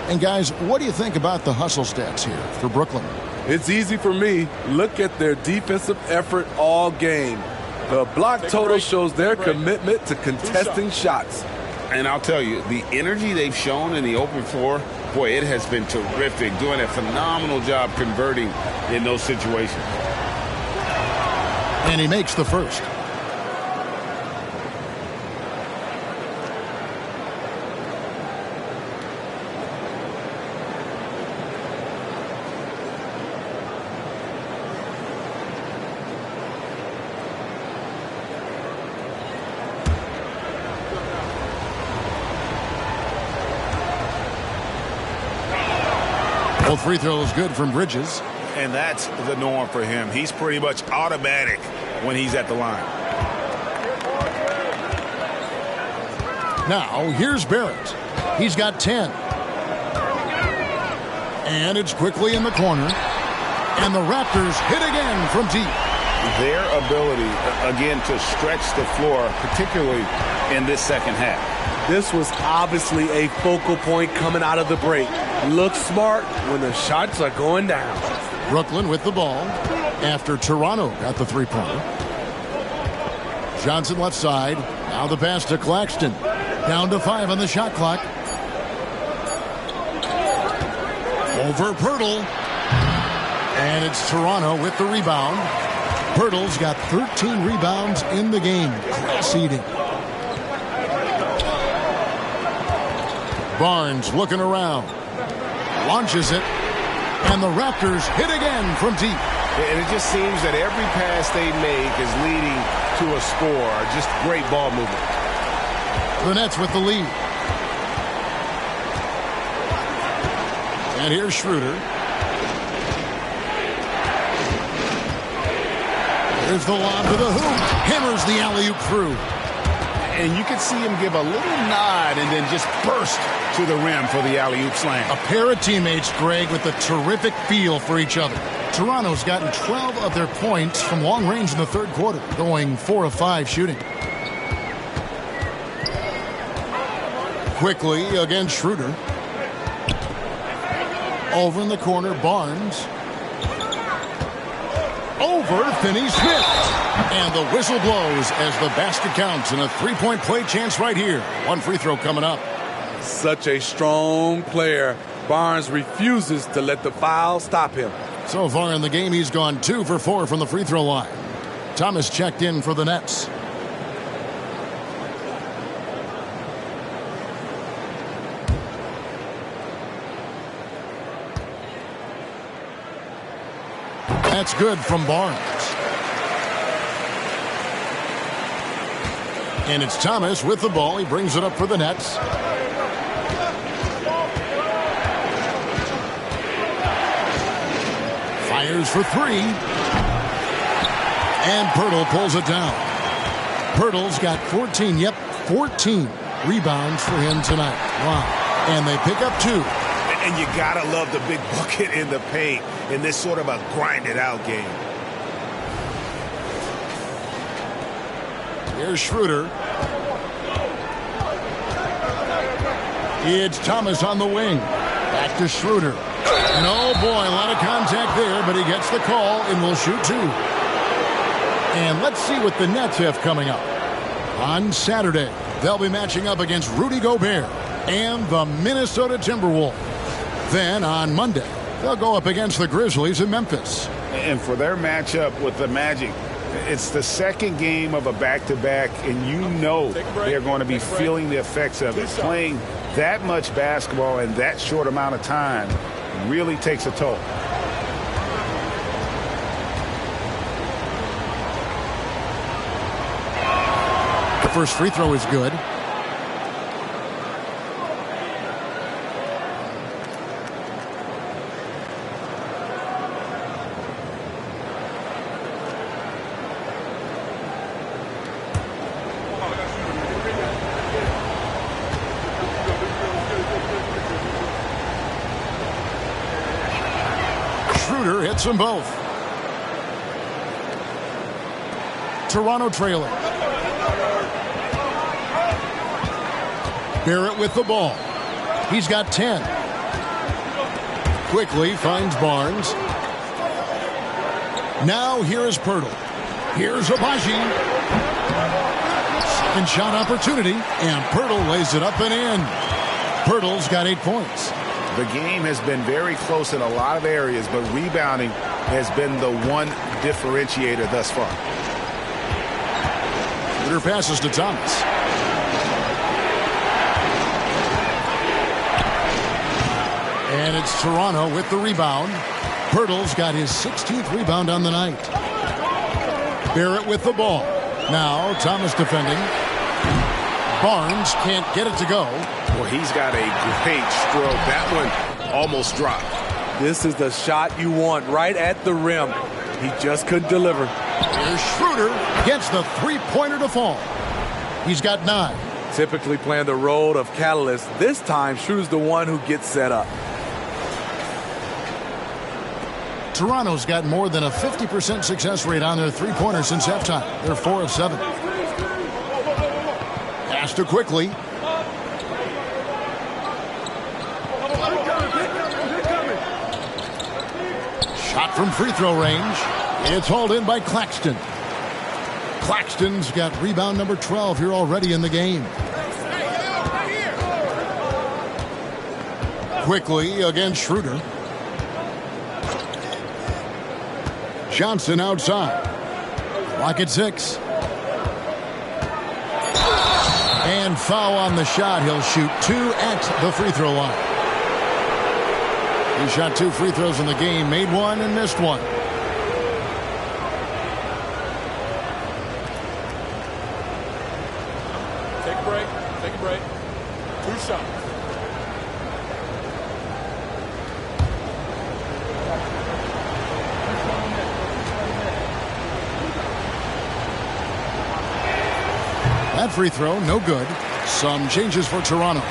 And guys, what do you think about the hustle stats here for Brooklyn? It's easy for me. Look at their defensive effort all game. The block total shows their commitment to contesting shots. And I'll tell you, the energy they've shown in the open floor, boy, it has been terrific. Doing a phenomenal job converting in those situations. And he makes the first. Both free throws good from Bridges. And that's the norm for him. He's pretty much automatic when he's at the line. Now, here's Barrett. He's got 10. And it's quickly in the corner. And the Raptors hit again from deep. Their ability, again, to stretch the floor, particularly in this second half. This was obviously a focal point coming out of the break. Look smart when the shots are going down. Brooklyn with the ball after Toronto got the three-pointer. Johnson left side. Now the pass to Claxton. Down to 5 on the shot clock. Over Pirtle. And it's Toronto with the rebound. Pirtle's got 13 rebounds in the game. Class eating. Barnes looking around. Launches it. And the Raptors hit again from deep. And it just seems that every pass they make is leading to a score. Just great ball movement. The Nets with the lead. And here's Schroeder. There's the lob to the hoop. Hammers the alley-oop through. And you can see him give a little nod and then just burst to the rim for the alley-oop slam. A pair of teammates, Greg, with a terrific feel for each other. Toronto's gotten 12 of their points from long range in the third quarter, going 4 of 5 shooting. Quickly against Schroeder. Over in the corner, Barnes. Over Finney-Smith. And the whistle blows as the basket counts and a three-point play chance right here. One free throw coming up. Such a strong player. Barnes refuses to let the foul stop him. So far in the game, he's gone 2 for 4 from the free throw line. Thomas checked in for the Nets. that's good from Barnes. And it's Thomas with the ball. He brings it up for the Nets. Fires for three. And Pirtle pulls it down. Pirtle's got 14 rebounds for him tonight. Wow. And they pick up 2. And you gotta love the big bucket in the paint in this sort of a grinded-out game. Here's Schroeder. It's Thomas on the wing. Back to Schroeder. And oh boy, a lot of contact there, but he gets the call and will shoot 2. And let's see what the Nets have coming up. On Saturday, they'll be matching up against Rudy Gobert and the Minnesota Timberwolves. Then on Monday, they'll go up against the Grizzlies in Memphis. And for their matchup with the Magic, it's the second game of a back-to-back, and you know they're going to be feeling the effects of it. Playing that much basketball in that short amount of time really takes a toll. The first free throw is good. Schroeder hits them both. Toronto trailing. Barrett with the ball. He's got 10. Quickly finds Barnes. Now here is Pirtle. Here's Abaji. Second shot opportunity, and Pirtle lays it up and in. Pirtle's got 8 points. The game has been very close in a lot of areas, but rebounding has been the one differentiator thus far. Schroeder passes to Thomas. And it's Toronto with the rebound. Pirtle's got his 16th rebound on the night. Barrett with the ball. Now Thomas defending. Barnes can't get it to go. Well, he's got a great stroke. That one almost dropped. This is the shot you want right at the rim. He just couldn't deliver. Here's Schroeder. Gets the three-pointer to fall. He's got 9. Typically playing the role of catalyst. This time, Schroeder's the one who gets set up. Toronto's got more than a 50% success rate on their three-pointers since halftime. They're 4 of 7. Pass to Quickly. Shot from free throw range. It's hauled in by Claxton. Claxton's got rebound number 12 here already in the game. Quickly against Schroeder. Johnson outside. Clock at 6. And foul on the shot. He'll shoot 2 at the free throw line. He shot 2 free throws in the game, made 1 and missed 1. Take a break. Take a break. 2 shots. That free throw, no good. Some changes for Toronto.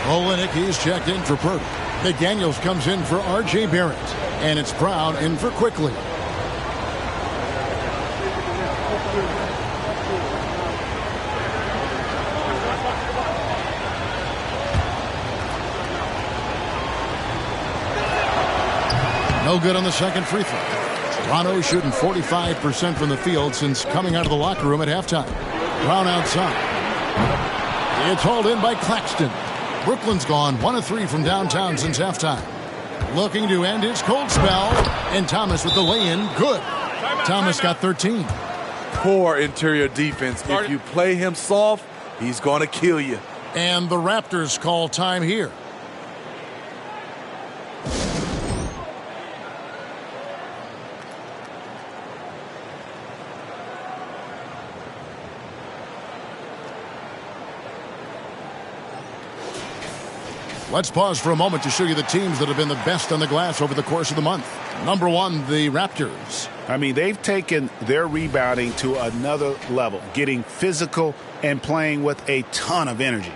Olenek, he's checked in for Pirtle. McDaniels comes in for R.J. Barrett. And it's Brown in for Quickly. No good on the second free throw. Toronto shooting 45% from the field since coming out of the locker room at halftime. Brown outside. It's hauled in by Claxton. Brooklyn's gone 1 of 3 from downtown since halftime. Looking to end his cold spell. And Thomas with the lay-in. Good. Thomas got 13. Poor interior defense. If you play him soft, he's going to kill you. And the Raptors call time here. Let's pause for a moment to show you the teams that have been the best on the glass over the course of the month. Number 1, the Raptors. I mean, they've taken their rebounding to another level, getting physical and playing with a ton of energy.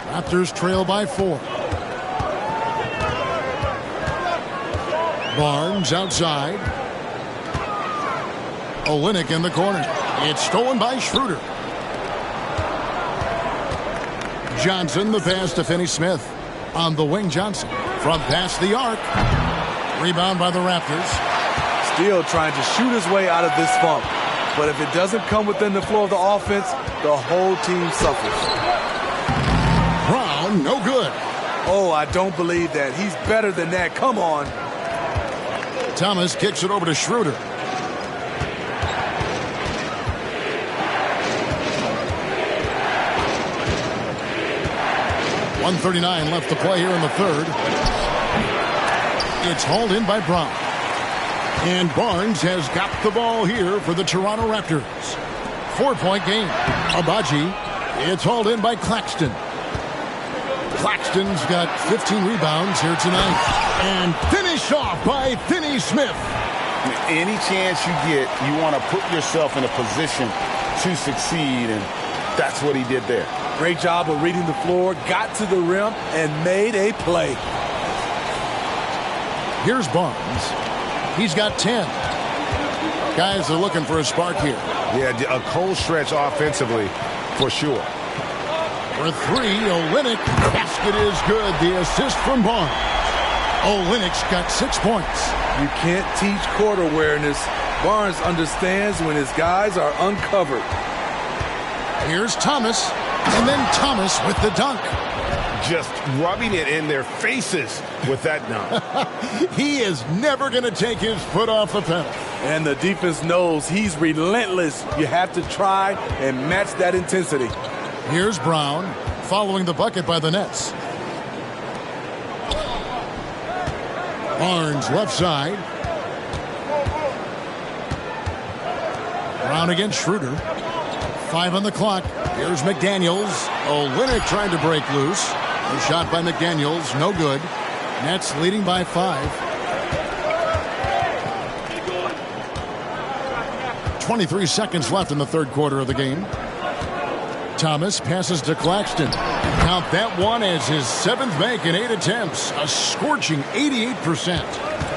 Raptors trail by 4. Barnes outside. Olynyk in the corner. It's stolen by Schroeder. Johnson, the pass to Finney-Smith. On the wing, Johnson. From past the arc. Rebound by the Raptors. Still trying to shoot his way out of this funk. But if it doesn't come within the flow of the offense, the whole team suffers. Brown, no good. Oh, I don't believe that. He's better than that. Come on. Thomas kicks it over to Schroeder. .139 left to play here in the third. It's hauled in by Brown. And Barnes has got the ball here for the Toronto Raptors. 4-point game. Abaji. It's hauled in by Claxton. Claxton's got 15 rebounds here tonight. And finished off by Finney-Smith. Any chance you get, you want to put yourself in a position to succeed, and that's what he did there. Great job of reading the floor, got to the rim, and made a play. Here's Barnes. He's got 10. Guys are looking for a spark here. Yeah, a cold stretch offensively, for sure. For 3, Olynyk. Basket is good. The assist from Barnes. Olynyk's got 6 points. You can't teach court awareness. Barnes understands when his guys are uncovered. Here's Thomas. And then Thomas with the dunk. Just rubbing it in their faces with that dunk. He is never going to take his foot off the pedal. And the defense knows he's relentless. You have to try and match that intensity. Here's Brown following the bucket by the Nets. Barnes left side. Brown against Schroeder. 5 on the clock. Here's McDaniels. Olynyk trying to break loose. A shot by McDaniels, no good. Nets leading by 5. 23 seconds left in the third quarter of the game. Thomas passes to Claxton. Count that one as his 7th make in 8 attempts. A scorching 88%.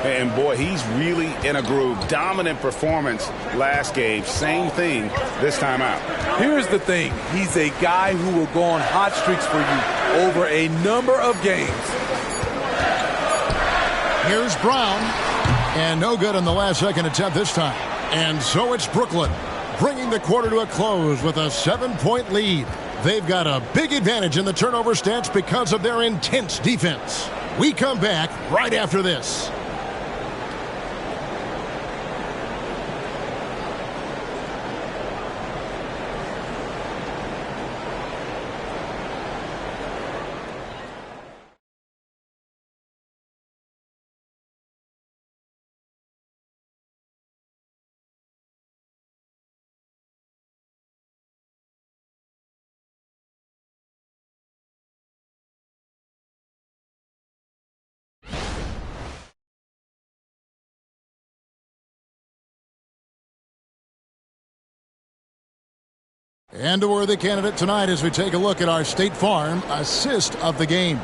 And boy, he's really in a groove. Dominant performance last game. Same thing this time out. Here's the thing. He's a guy who will go on hot streaks for you over a number of games. Here's Brown. And no good on the last second attempt this time. And so it's Brooklyn, bringing the quarter to a close with a 7-point lead. They've got a big advantage in the turnover stats because of their intense defense. We come back right after this. And a worthy candidate tonight as we take a look at our State Farm assist of the game.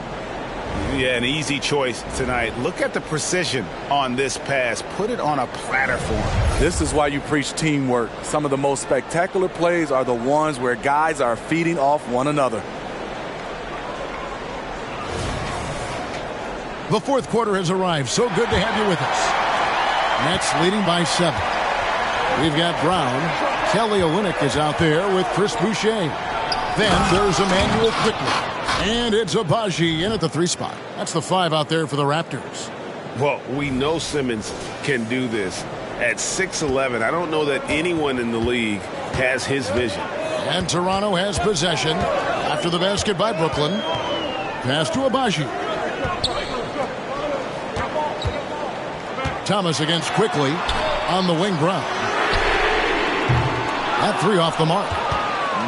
Yeah, an easy choice tonight. Look at the precision on this pass. Put it on a platter for him. This is why you preach teamwork. Some of the most spectacular plays are the ones where guys are feeding off one another. The fourth quarter has arrived. So good to have you with us. Nets leading by 7. We've got Brown. Kelly Olynyk is out there with Chris Boucher. Then there's Emmanuel Quickly. And it's Abaji in at the 3 spot. That's the 5 out there for the Raptors. Well, we know Simmons can do this. At 6'11", I don't know that anyone in the league has his vision. And Toronto has possession after the basket by Brooklyn. Pass to Abaji. Thomas against Quickly on the wing Brown. That three off the mark.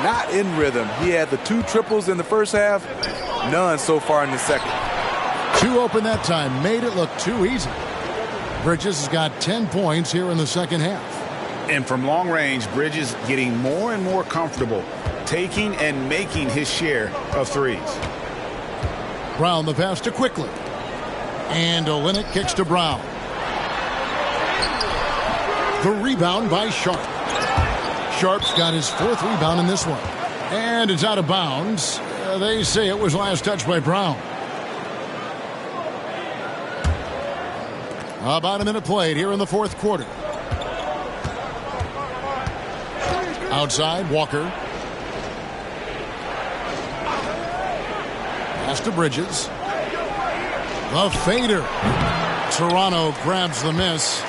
Not in rhythm. He had the 2 triples in the first half, none so far in the second. 2 open that time, made it look too easy. Bridges has got 10 points here in the second half. And from long range, Bridges getting more and more comfortable taking and making his share of threes. Brown the pass to Quickly. And Olynyk kicks to Brown. The rebound by Sharp. Sharp's got his 4th rebound in this one. And it's out of bounds. They say it was last touched by Brown. About a minute played here in the 4th quarter. Outside, Walker. Pass to Bridges. The fader. Toronto grabs the miss.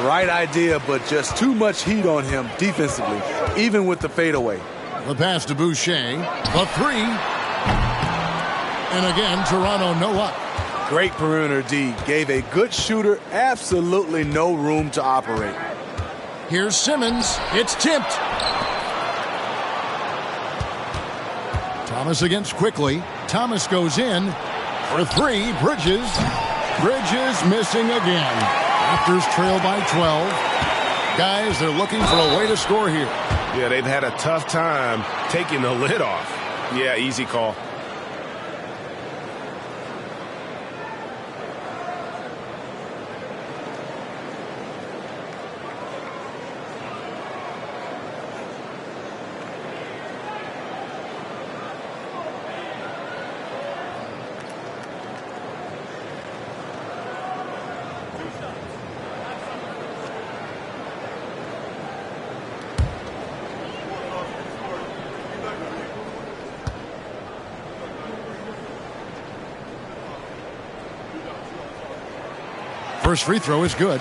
Right idea, but just too much heat on him defensively, even with the fadeaway. The pass to Boucher. The 3. And again, Toronto no luck. Great perimeter D. Gave a good shooter absolutely no room to operate. Here's Simmons. It's tipped. Thomas against Quickly. Thomas goes in for 3. Bridges. Bridges missing again. Raptors trail by 12. Guys, they're looking for a way to score here. Yeah, they've had a tough time taking the lid off. Yeah, easy call. First free throw is good.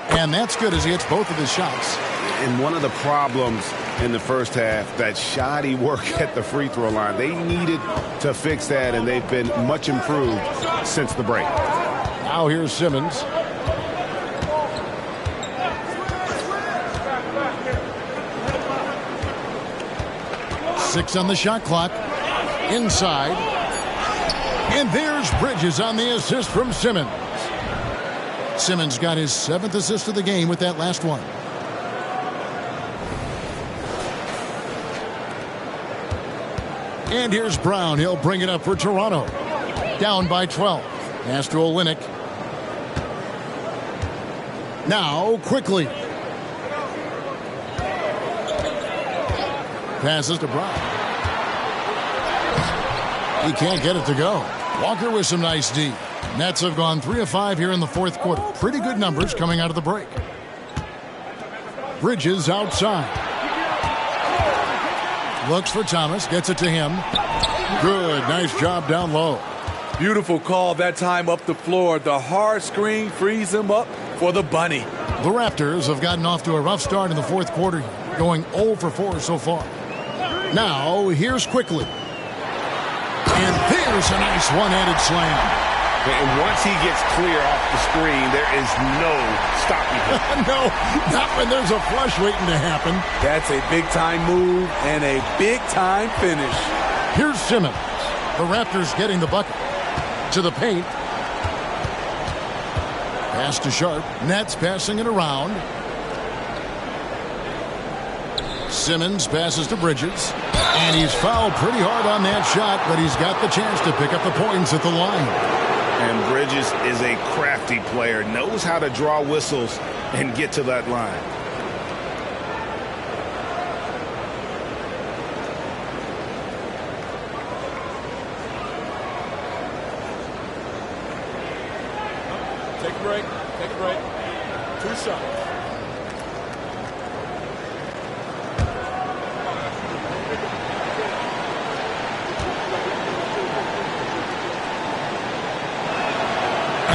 And that's good as he hits both of his shots. And one of the problems in the first half, that shoddy work at the free throw line. They needed to fix that, and they've been much improved since the break. Now here's Simmons. Six on the shot clock. Inside. And there's Bridges on the assist from Simmons. Simmons got his 7th assist of the game with that last one. And here's Brown. He'll bring it up for Toronto. Down by 12. Pass to Olynyk. Now Quickly. Passes to Brown. He can't get it to go. Walker with some nice D. Nets have gone 3 of 5 here in the 4th quarter. Pretty good numbers coming out of the break. Bridges outside. Looks for Thomas. Gets it to him. Good. Nice job down low. Beautiful call that time up the floor. The hard screen frees him up for the bunny. The Raptors have gotten off to a rough start in the 4th quarter, going 0 for 4 so far. Now, here's Quickly. And there's a nice one-handed slam. And once he gets clear off the screen, there is no stopping him. No, not when there's a flush waiting to happen. That's a big-time move and a big-time finish. Here's Simmons. The Raptors getting the bucket. To the paint. Pass to Sharp. Nets passing it around. Simmons passes to Bridges. And he's fouled pretty hard on that shot, but he's got the chance to pick up the points at the line. And Bridges is a crafty player, knows how to draw whistles and get to that line. Take a break. Take a break. 2 shots.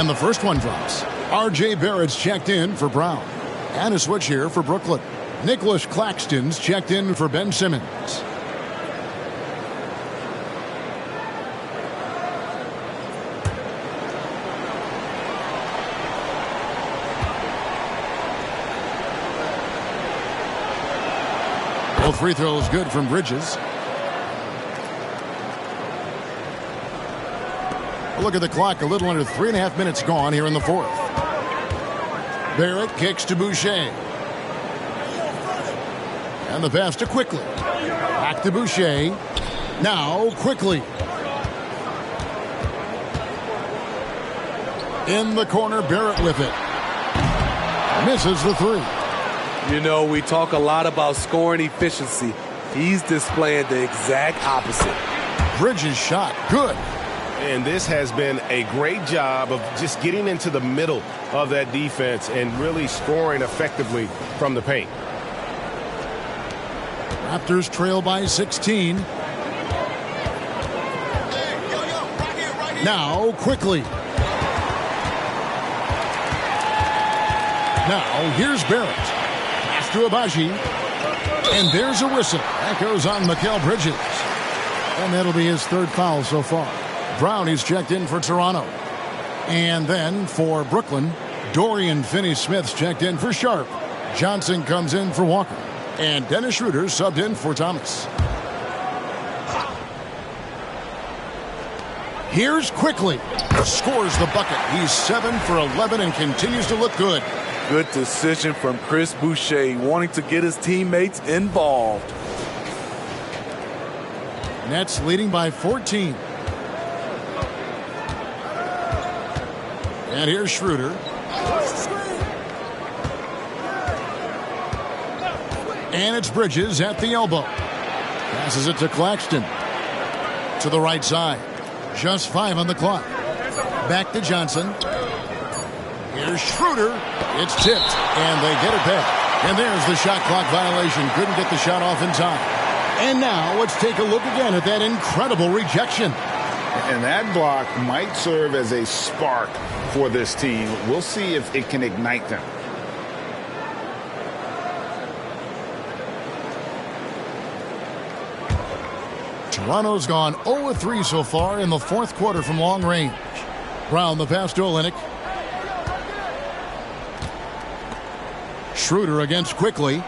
And the first one drops. R.J. Barrett's checked in for Brown. And a switch here for Brooklyn. Nicholas Claxton's checked in for Ben Simmons. Both free throws good from Bridges. Look at the clock, a little under 3.5 minutes gone here in the fourth. Barrett kicks to Boucher. And the pass to Quickly. Back to Boucher. Now Quickly. In the corner, Barrett with it. Misses the three. You know, we talk a lot about scoring efficiency. He's displaying the exact opposite. Bridges shot. Good. And this has been a great job of just getting into the middle of that defense and really scoring effectively from the paint. Raptors trail by 16. Now Quickly. Now here's Barrett. Pass to Abaji. And there's a whistle. That goes on Mikal Bridges. And that'll be his third foul so far. Brown is checked in for Toronto. And then for Brooklyn, Dorian Finney-Smith's checked in for Sharp. Johnson comes in for Walker. And Dennis Schroeder subbed in for Thomas. Here's Quickly. Scores the bucket. He's 7 for 11 and continues to look good. Good decision from Chris Boucher, wanting to get his teammates involved. Nets leading by 14. And here's Schroeder. And it's Bridges at the elbow. Passes it to Claxton. To the right side. Just 5 on the clock. Back to Johnson. Here's Schroeder. It's tipped. And they get it back. And there's the shot clock violation. Couldn't get the shot off in time. And now let's take a look again at that incredible rejection. And that block might serve as a spark for this team. We'll see if it can ignite them. Toronto's gone 0-3 so far in the fourth quarter from long range. Brown the pass to Olynyk. Schroeder against Quickly.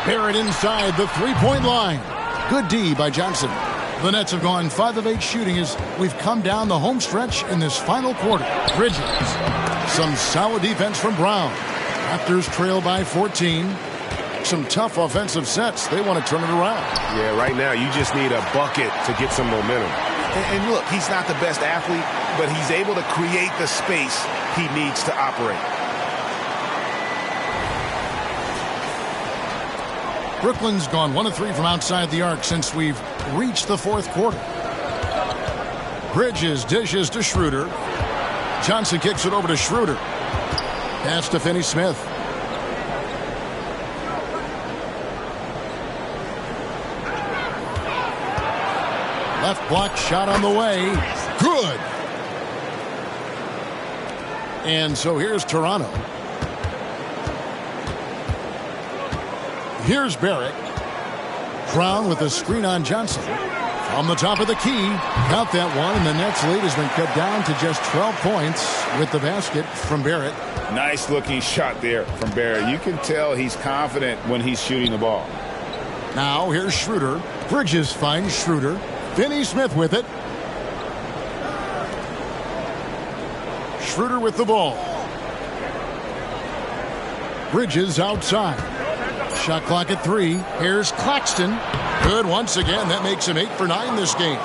Barrett inside the three-point line. Good D by Johnson. The Nets have gone 5 of 8 shooting as we've come down the home stretch in this final quarter. Bridges. Some solid defense from Brown. Raptors trail by 14. Some tough offensive sets. They want to turn it around. Yeah, right now you just need a bucket to get some momentum. And look, he's not the best athlete, but he's able to create the space he needs to operate. Brooklyn's gone 1 of 3 from outside the arc since we've reached the fourth quarter. Bridges dishes to Schroeder. Johnson kicks it over to Schroeder. Pass to Finney-Smith. Left block shot on the way. Good. And so here's Toronto. Here's Barrett. Brown with a screen on Johnson. From the top of the key. Count that one, and the Nets lead has been cut down to just 12 points with the basket from Barrett. Nice looking shot there from Barrett. You can tell he's confident when he's shooting the ball. Now here's Schroeder. Bridges finds Schroeder. Finney-Smith with it. Schroeder with the ball. Bridges outside. Shot clock at 3. Here's Claxton. Good once again. That makes him 8 for 9 this game.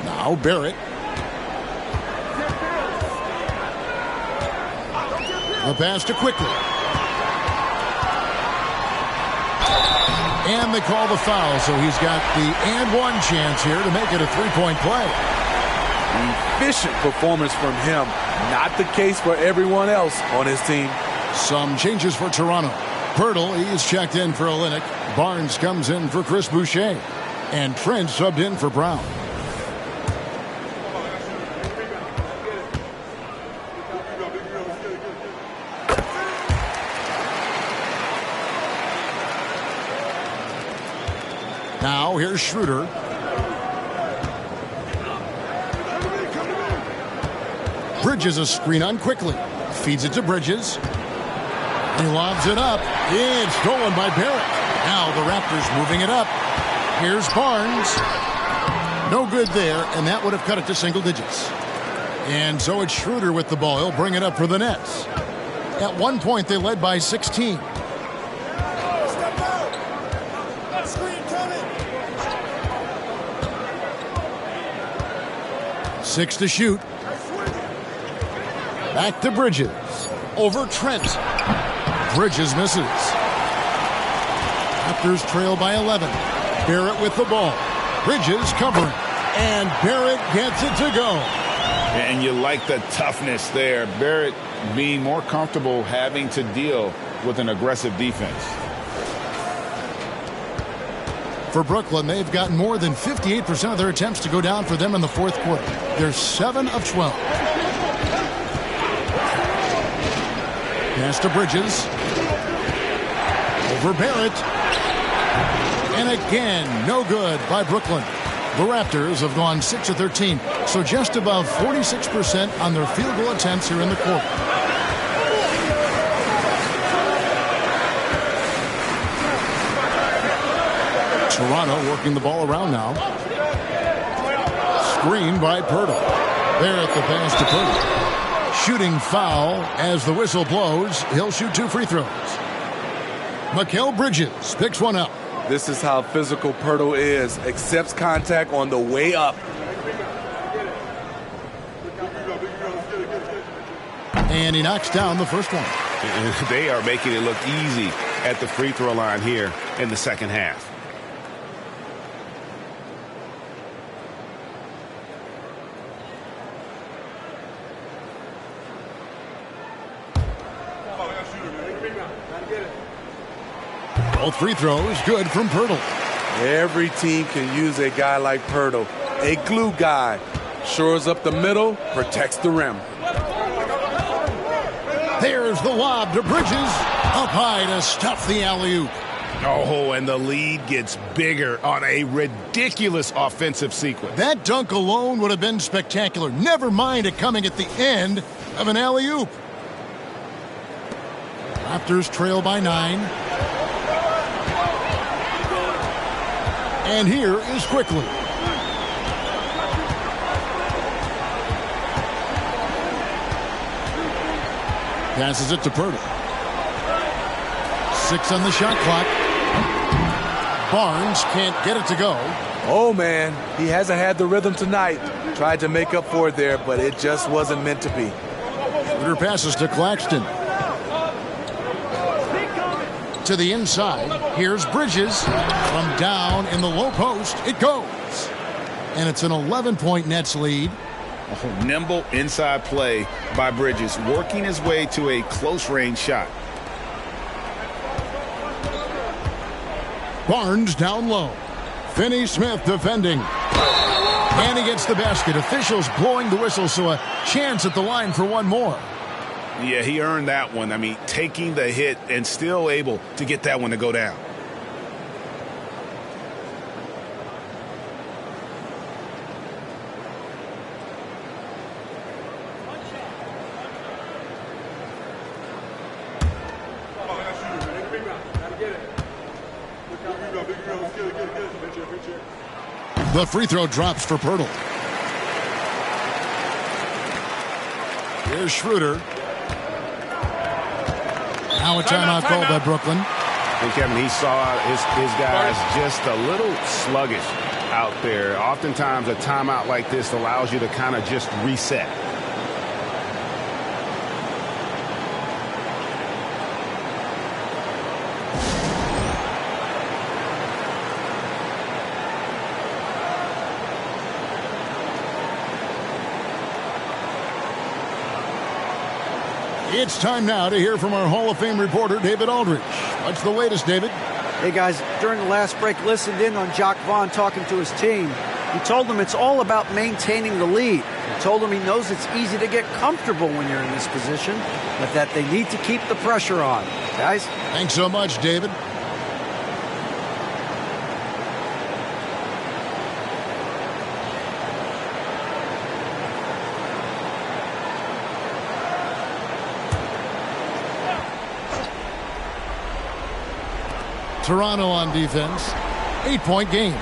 Now Barrett. The pass to Quickly. And they call the foul, so he's got the and one chance here to make it a three-point play. Efficient performance from him. Not the case for everyone else on his team. Some changes for Toronto. Pirtle, he's checked in for Olynyk. Barnes comes in for Chris Boucher. And Trent subbed in for Brown. Here's Schroeder. Bridges a screen on quickly. Feeds it to Bridges. He lobs it up. It's stolen by Barrett. Now the Raptors moving it up. Here's Barnes. No good there, and that would have cut it to single digits. And so it's Schroeder with the ball. He'll bring it up for the Nets. At one point, they led by 16. Step out. Screen coming. 6 to shoot. Back to Bridges. Over Trent. Bridges misses. Raptors trail by 11. Barrett with the ball. Bridges covering. And Barrett gets it to go. And you like the toughness there. Barrett being more comfortable having to deal with an aggressive defense. For Brooklyn, they've gotten more than 58% of their attempts to go down for them in the fourth quarter. They're 7 of 12. Pass to Bridges. Over Barrett. And again, no good by Brooklyn. The Raptors have gone 6 of 13, so just above 46% on their field goal attempts here in the quarter. Toronto working the ball around now. Screen by Pirtle. Barrett the pass to Pirtle. Shooting foul as the whistle blows. He'll shoot 2 free throws. Mikal Bridges picks one up. This is how physical Pirtle is. Accepts contact on the way up. And he knocks down the first one. They are making it look easy at the free throw line here in the second half. Both free throws good from Pirtle. Every team can use a guy like Pirtle. A glue guy. Shores up the middle, protects the rim. There's the lob to Bridges. Up high to stuff the alley-oop. Oh, and the lead gets bigger on a ridiculous offensive sequence. That dunk alone would have been spectacular. Never mind it coming at the end of an alley-oop. Raptors trail by 9. And here is Quickly. Passes it to Pirtle. 6 on the shot clock. Barnes can't get it to go. Oh, man, he hasn't had the rhythm tonight. Tried to make up for it there, but it just wasn't meant to be. Schroeder passes to Claxton. To the inside. Here's Bridges. From down in the low post, it goes. And it's an 11-point Nets lead. Oh, nimble inside play by Bridges, working his way to a close-range shot. Barnes down low. Finney-Smith defending. And he gets the basket. Officials blowing the whistle, so a chance at the line for one more. Yeah, he earned that one. I mean, taking the hit and still able to get that one to go down. The free throw drops for Pirtle. Here's Schroeder. Now a timeout called by Brooklyn. And Kevin, he saw his guys just a little sluggish out there. Oftentimes a timeout like this allows you to kind of just reset. It's time now to hear from our Hall of Fame reporter, David Aldridge. What's the latest, David? Hey, guys, during the last break, listened in on Jacques Vaughn talking to his team. He told them it's all about maintaining the lead. He told them he knows it's easy to get comfortable when you're in this position, but that they need to keep the pressure on. Guys? Thanks so much, David. Toronto on defense. 8-point game.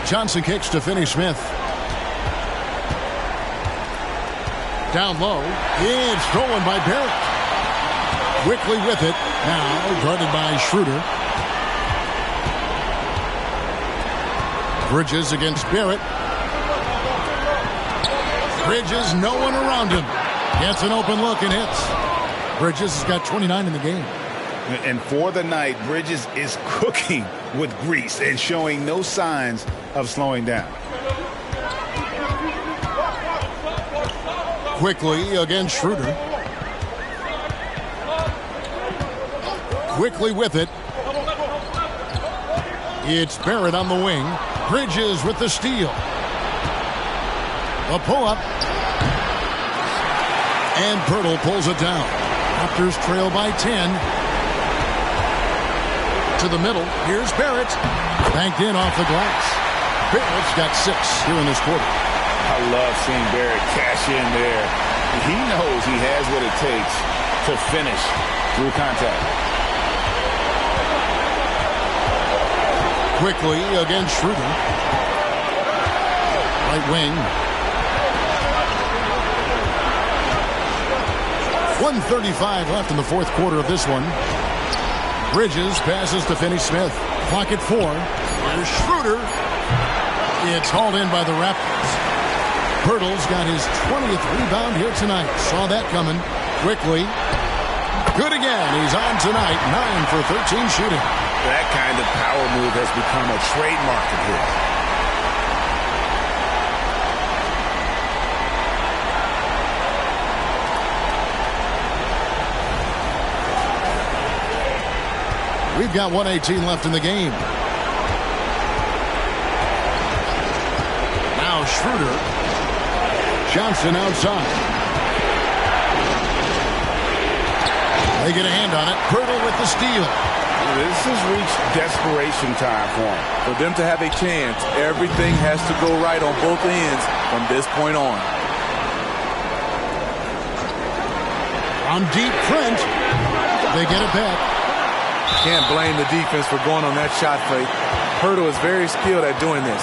Johnson kicks to Finney Smith. Down low. It's stolen by Barrett. Quickly with it. Now guarded by Schroeder. Bridges against Barrett. Bridges, no one around him. Gets an open look and hits. Bridges has got 29 in the game. And for the night, Bridges is cooking with grease and showing no signs of slowing down. Quickly against Schroeder. Quickly with it. It's Barrett on the wing. Bridges with the steal. A pull-up. And Pirtle pulls it down. Raptors trail by 10. To the middle. Here's Barrett. Banked in off the glass. Barrett's got 6 here in this quarter. I love seeing Barrett cash in there. He knows he has what it takes to finish through contact. Quickly against Schroeder. Right wing. 1:35 left in the fourth quarter of this one. Bridges passes to Finney Smith. Clock at 4. Here's Schroeder. It's hauled in by the Raptors. Pirtle's got his 20th rebound here tonight. Saw that coming quickly. Good again. He's on tonight. 9 for 13 shooting. That kind of power move has become a trademark of his. We've got 1:18 left in the game. Now Schroeder. Johnson outside. They get a hand on it. Pirtle with the steal. This has reached desperation time for him. For them to have a chance, everything has to go right on both ends from this point on. On deep Trent. They get it back. Can't blame the defense for going on that shot fake. Pirtle is very skilled at doing this.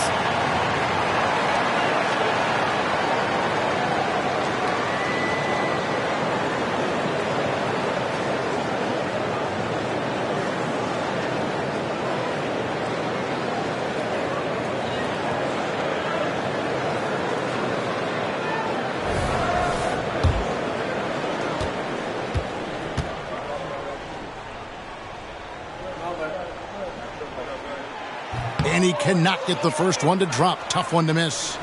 And he cannot get the first one to drop. Tough one to miss.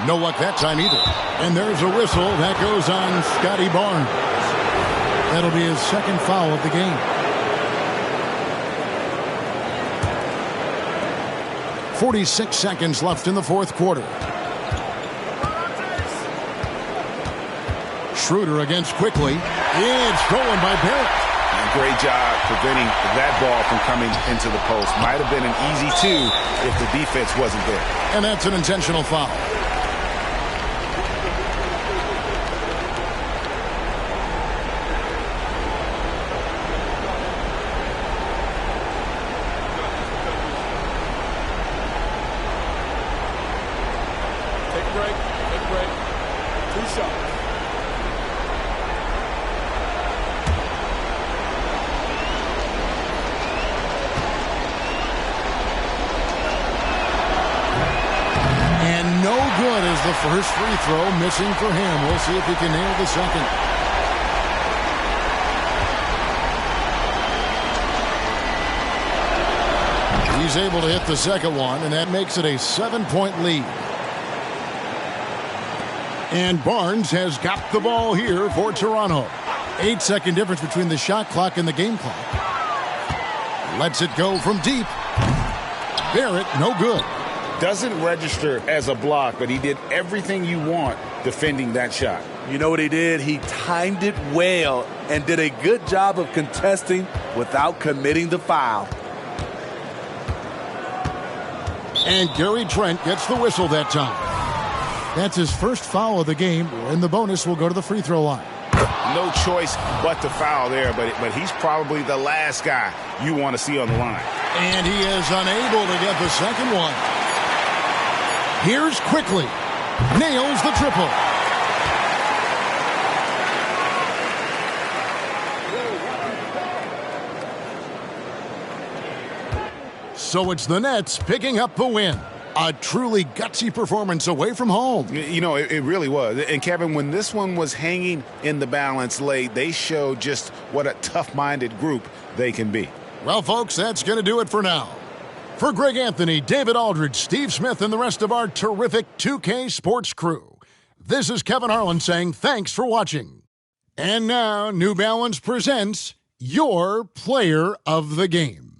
No luck that time either. And there's a whistle. That goes on Scotty Barnes. That'll be his second foul of the game. 46 seconds left in the fourth quarter. Schroeder against quickly. It's stolen by Barrett. Great job preventing that ball from coming into the post. Might have been an easy 2 if the defense wasn't there. And that's an intentional foul. Take a break. Take a break. 2 shots. No good as the first free throw missing for him. We'll see if he can nail the second. He's able to hit the second one, and that makes it a 7-point lead. And Barnes has got the ball here for Toronto. 8-second difference between the shot clock and the game clock. Lets it go from deep. Barrett, no good. Doesn't register as a block, but he did everything you want defending that shot. You know what he did? He timed it well and did a good job of contesting without committing the foul. And Gary Trent gets the whistle that time. That's his first foul of the game, and the bonus will go to the free throw line. No choice but to foul there, but he's probably the last guy you want to see on the line. And he is unable to get the second one. Here's Quickly. Nails the triple. So it's the Nets picking up the win. A truly gutsy performance away from home. You know, it really was. And, Kevin, when this one was hanging in the balance late, they showed just what a tough-minded group they can be. Well, folks, that's going to do it for now. For Greg Anthony, David Aldridge, Steve Smith, and the rest of our terrific 2K Sports crew, this is Kevin Harlan saying thanks for watching. And now, New Balance presents your player of the game.